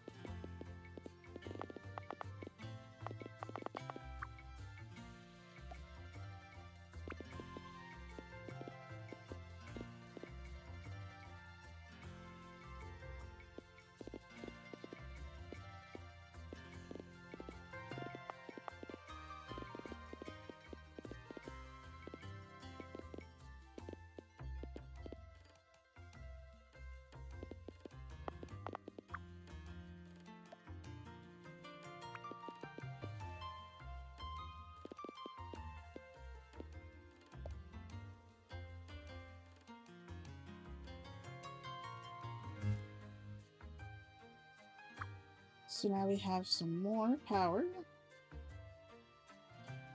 So now we have some more power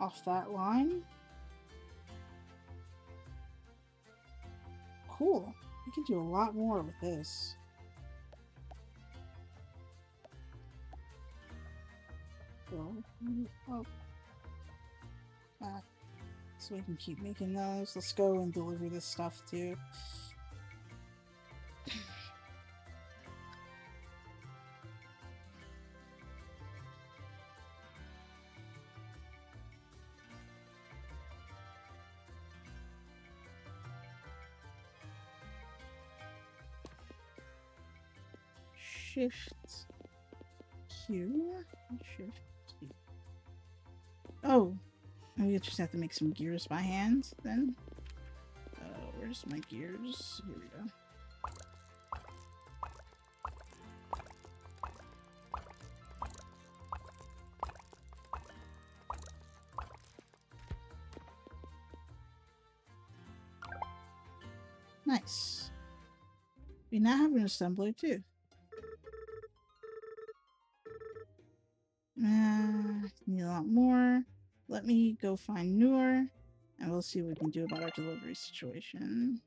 off that line. Cool. We can do a lot more with this. So we can keep making those. Let's go and deliver this stuff too. Shift Q. Shift Q. Oh, we just have to make some gears by hand then. Where's my gears? Here we go. Nice. We now have an assembler too. Need a lot more. Let me go find Noor, and we'll see what we can do about our delivery situation.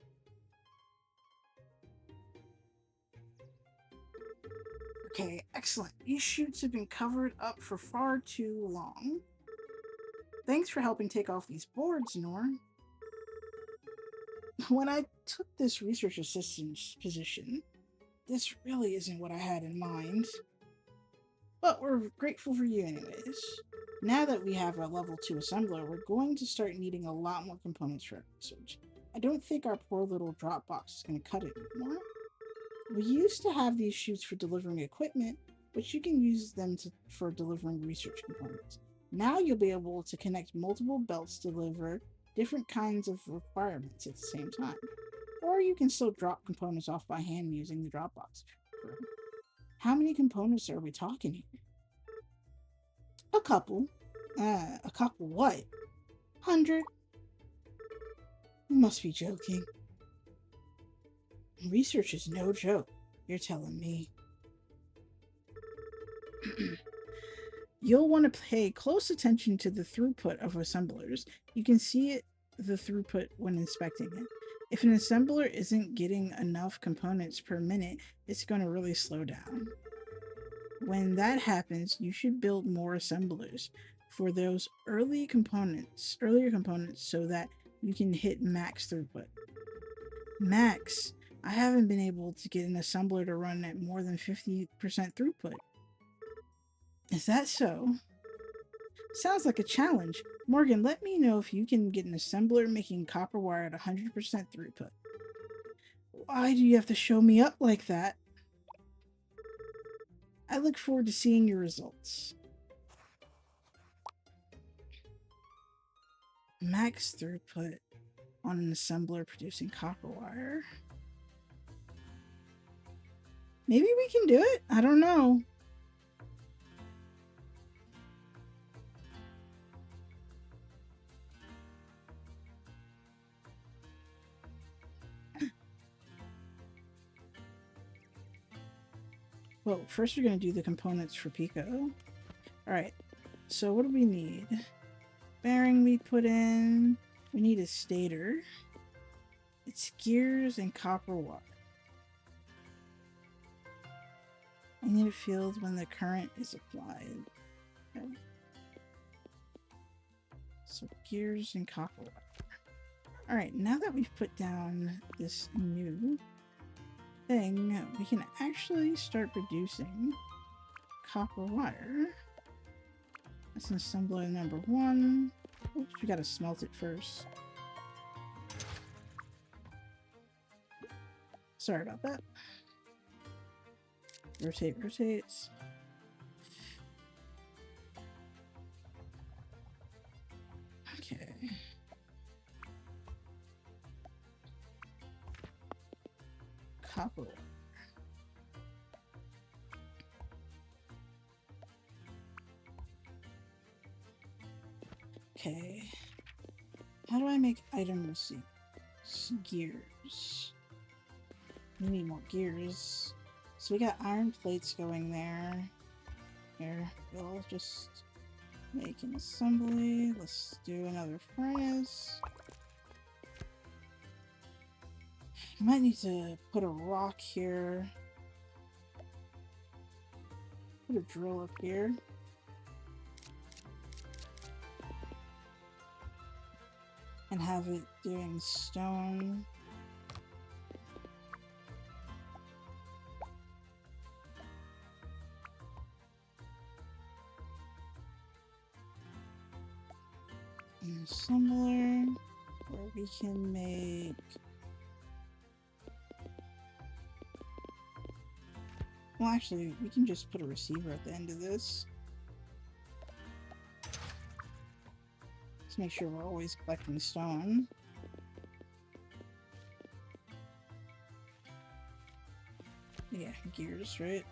Okay, excellent. These chutes have been covered up for far too long. Thanks for helping take off these boards, Noor. When I took this research assistant position, this really isn't what I had in mind. But we're grateful for you anyways. Now that we have a level 2 assembler, we're going to start needing a lot more components for our research. I don't think our poor little drop box is going to cut it anymore. We used to have these chutes for delivering equipment, but you can use them for delivering research components. Now you'll be able to connect multiple belts to deliver different kinds of requirements at the same time. Or you can still drop components off by hand using the drop box. How many components are we talking here? A couple. A couple what? 100? You must be joking. Research is no joke, you're telling me. You'll want to pay close attention to the throughput of assemblers. You can see the throughput when inspecting it. If an assembler isn't getting enough components per minute, it's going to really slow down. When that happens, you should build more assemblers for those earlier components so that you can hit max throughput. Max? I haven't been able to get an assembler to run at more than 50% throughput. Is that so? Sounds like a challenge. Morgan, let me know if you can get an assembler making copper wire at 100% throughput. Why do you have to show me up like that? I look forward to seeing your results. Max throughput on an assembler producing copper wire. Maybe we can do it? I don't know. Well, first we're going to do the components for Pico. Alright, so what do we need? Bearing we put in. We need a stator. It's gears and copper wire. I need a field when the current is applied. Okay. So gears and copper wire. Alright, now that we've put down this new thing, we can actually start producing copper wire. That's an assembler number 1. Oops, we gotta smelt it first. Sorry about that. Rotate, rotates. Okay. Copper. Okay. How do I make item receipts? Gears. We need more gears. So we got iron plates going there. Here, we'll just make an assembly. Let's do another furnace. Might need to put a rock here. Put a drill up here. And have it doing stone. An assembler where we can make Well, actually, we can just put a receiver at the end of this. Let's make sure we're always collecting stone. Yeah, gears, right?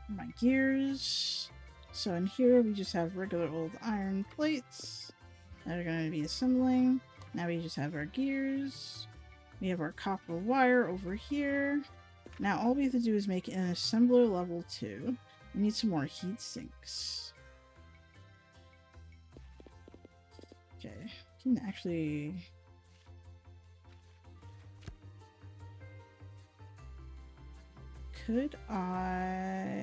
My gears. So in here we just have regular old iron plates that are going to be assembling. Now we just have our gears. We have our copper wire over here. Now all we have to do is make an assembler level 2. We need some more heat sinks. Okay, we can actually... Could I...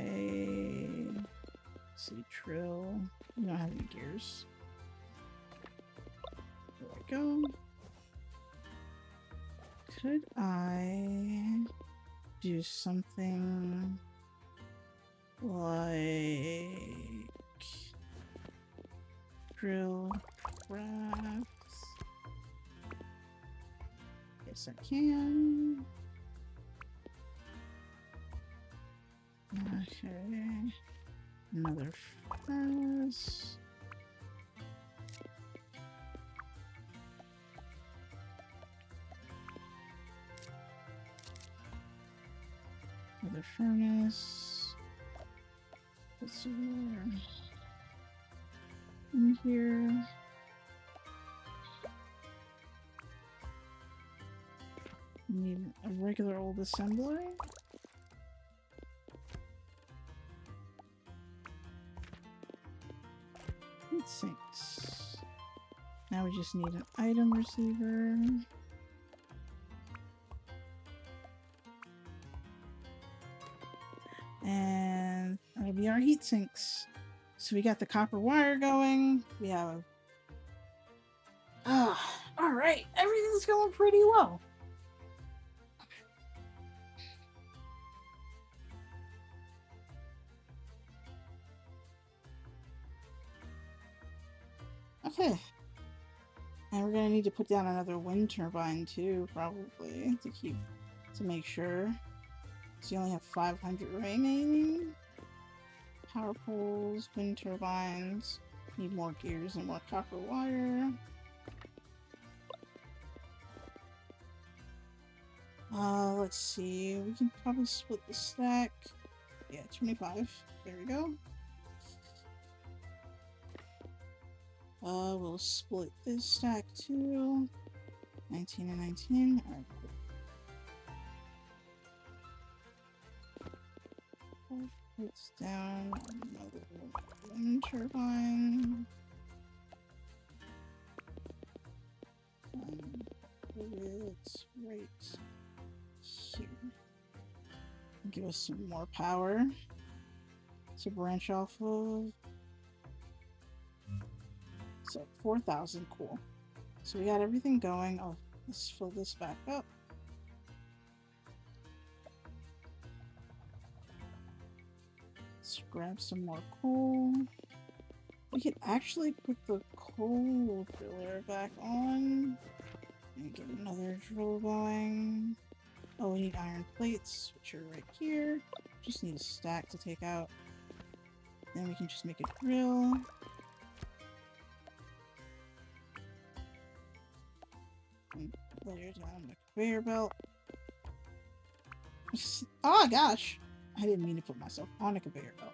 Let's see, drill. We don't have any gears. There we go. Could I do something like drill crafts? Yes, I can. Okay. Another furnace. Another furnace. Put some more in here. Need a regular old assembler. Heat sinks. Now we just need an item receiver. And that'll be our heat sinks. So we got the copper wire going. We have... alright. Everything's going pretty well. Okay. And we're gonna need to put down another wind turbine too, probably, to make sure. So you only have 500 remaining. Power poles, wind turbines. Need more gears and more copper wire. Let's see. We can probably split the stack. Yeah, 25. There we go. We'll split this stack too. 19 and 19. Alright, cool. It's down another wind turbine. It's right here. Give us some more power to branch off of. So 4,000, cool. So we got everything going. Oh, let's fill this back up. Let's grab some more coal. We could actually put the coal driller back on and get another drill going. Oh, we need iron plates, which are right here. Just need a stack to take out. Then we can just make a drill. And layer down the conveyor belt. Oh gosh, I didn't mean to put myself on a conveyor belt.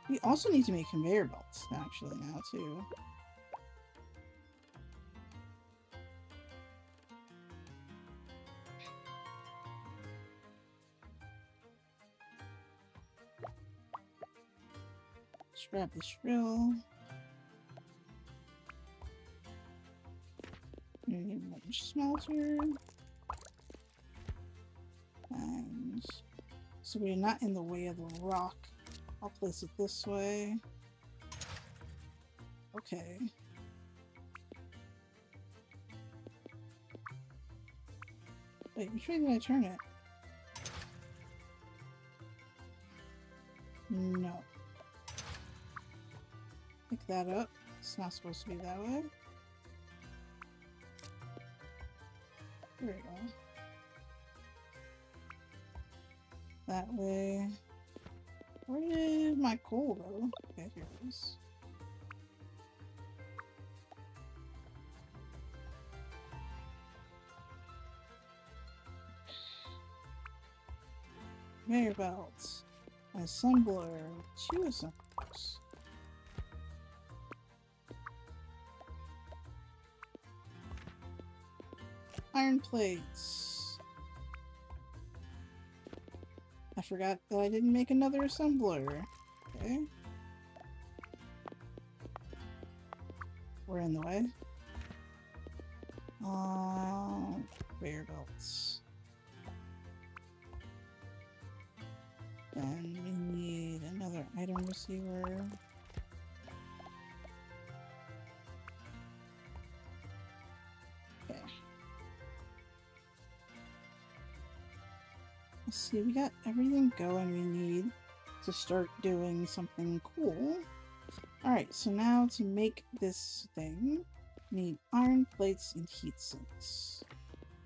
We also need to make conveyor belts actually now too. Let's grab this drill. We need another smelter. And so we're not in the way of the rock. I'll place it this way. Okay. Wait, which way did I turn it? No. Pick that up. It's not supposed to be that way. There we go. That way. Where did my coal go? Okay, here it is. Conveyor belts. Assembler. 2 assemblers. Iron plates. I forgot that I didn't make another assembler. Okay. We're in the way. Conveyor belts. Then we need another item receiver. Okay. Let's see, we got everything going we need to start doing something cool. Alright, so now to make this thing, we need iron plates and heat sinks.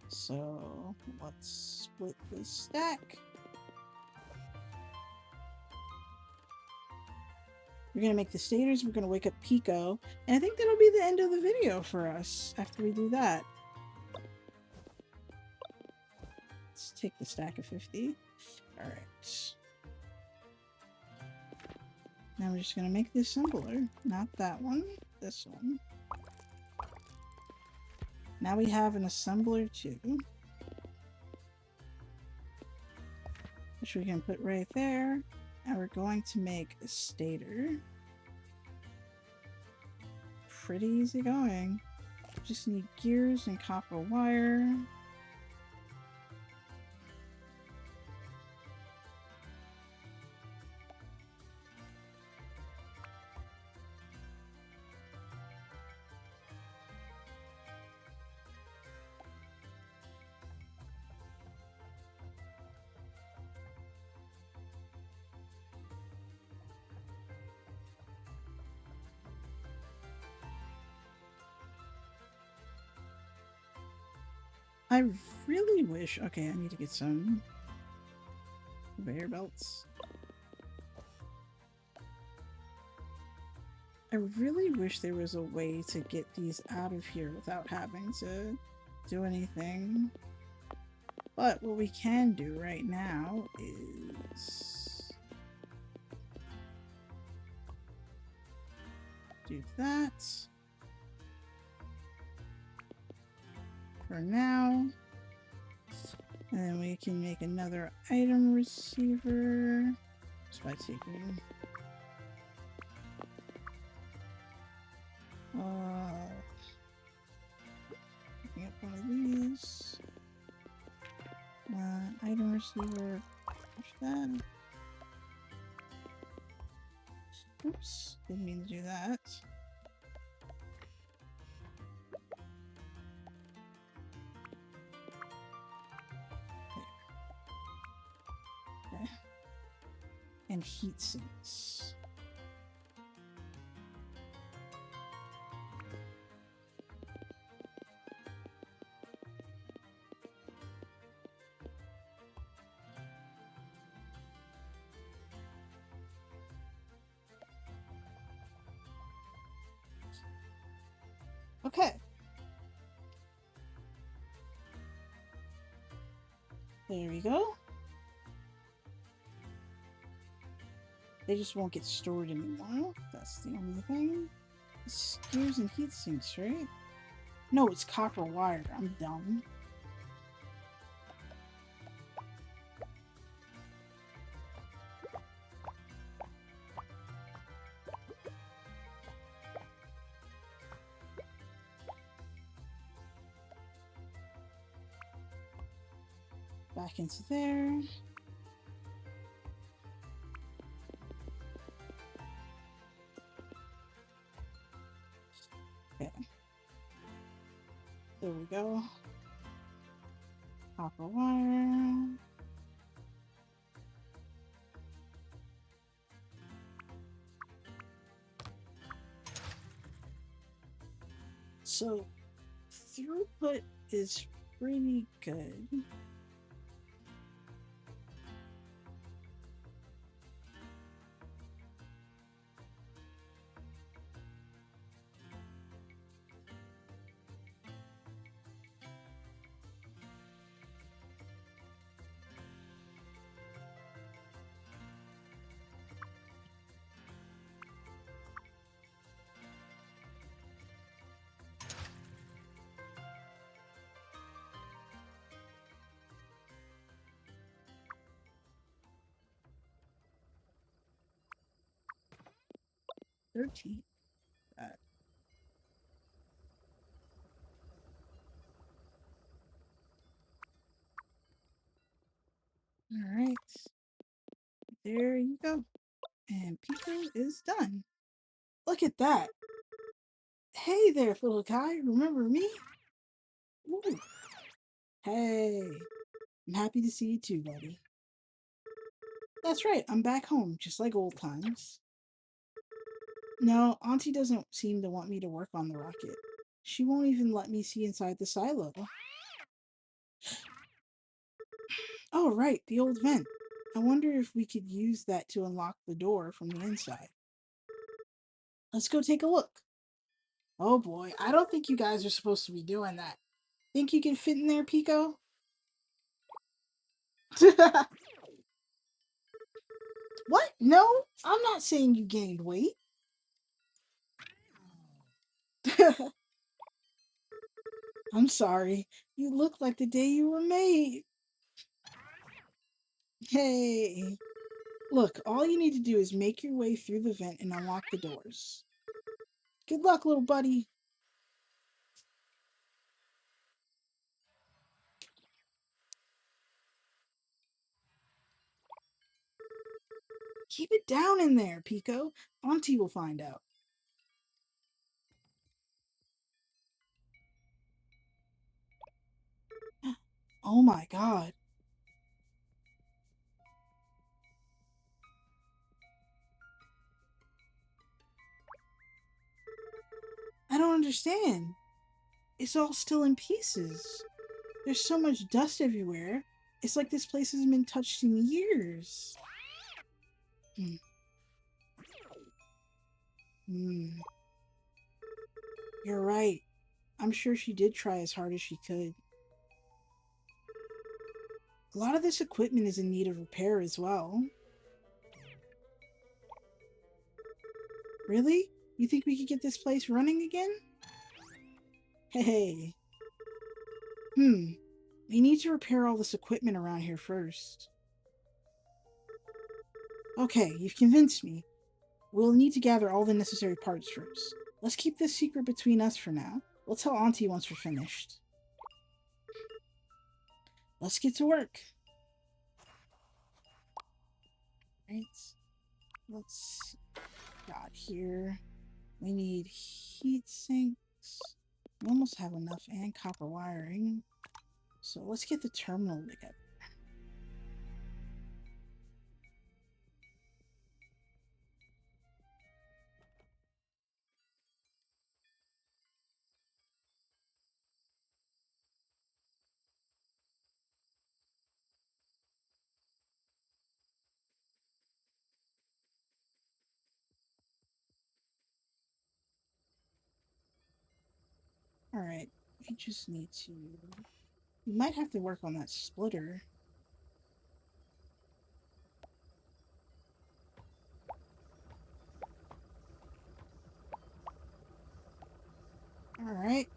So let's split this stack. We're gonna make the stators, we're gonna wake up Pico, and I think that'll be the end of the video for us after we do that. Let's take the stack of 50. Alright. Now we're just gonna make the assembler. Not that one, this one. Now we have an assembler too. Which we can put right there. And we're going to make a stator. Pretty easy going. Just need gears and copper wire. I really wish... Okay, I need to get some conveyor belts. I really wish there was a way to get these out of here without having to do anything. But what we can do right now is do that. For now, and then we can make another item receiver just by taking picking up one of these. Item receiver, push that. Oops, didn't mean to do that. And heat sinks. Okay. There we go. They just won't get stored anymore. That's the only thing. It's gears and heat sinks, right? No, it's copper wire. I'm dumb. Back into there. Okay. There we go. Copper wire. So throughput is pretty good. $13. All right. There you go. And Pico is done. Look at that. Hey there, little guy. Remember me? Ooh. Hey. I'm happy to see you too, buddy. That's right. I'm back home, just like old times. No, Auntie doesn't seem to want me to work on the rocket. She won't even let me see inside the silo. Oh, right, the old vent. I wonder if we could use that to unlock the door from the inside. Let's go take a look. Oh boy, I don't think you guys are supposed to be doing that. Think you can fit in there, Pico? What? No, I'm not saying you gained weight. I'm sorry. You look like the day you were made. Hey. Look, all you need to do is make your way through the vent and unlock the doors. Good luck, little buddy. Keep it down in there, Pico. Auntie will find out. Oh my god. I don't understand. It's all still in pieces. There's so much dust everywhere. It's like this place hasn't been touched in years. Hmm. Hmm. You're right. I'm sure she did try as hard as she could. A lot of this equipment is in need of repair as well. Really? You think we could get this place running again? Hey. We need to repair all this equipment around here first. Okay, you've convinced me. We'll need to gather all the necessary parts first. Let's keep this secret between us for now. We'll tell Auntie once we're finished. Let's get to work. Right. Let's got here. We need heat sinks. We almost have enough and copper wiring. So let's get the terminal together. Alright, we just need to... We might have to work on that splitter. All right.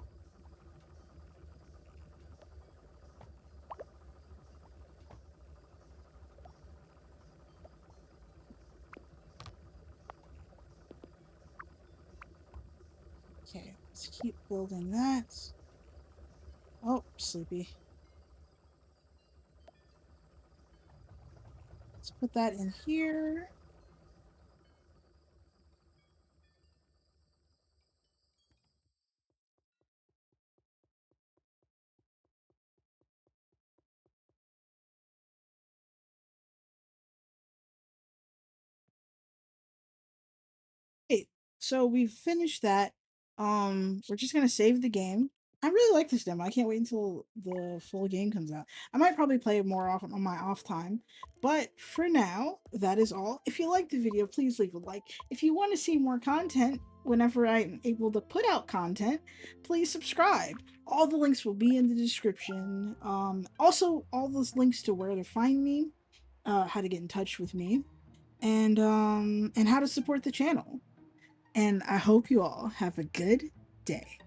Okay, let's keep building that. Oh, sleepy. Let's put that in here. Okay, so we've finished that. We're just gonna save the game. I really like this demo. I can't wait until the full game comes out. I might probably play it more often on my off time. But for now, that is all. If you liked the video, please leave a like. If you want to see more content whenever I'm able to put out content, please subscribe. All the links will be in the description. Also all those links to where to find me, how to get in touch with me, and how to support the channel. And I hope you all have a good day.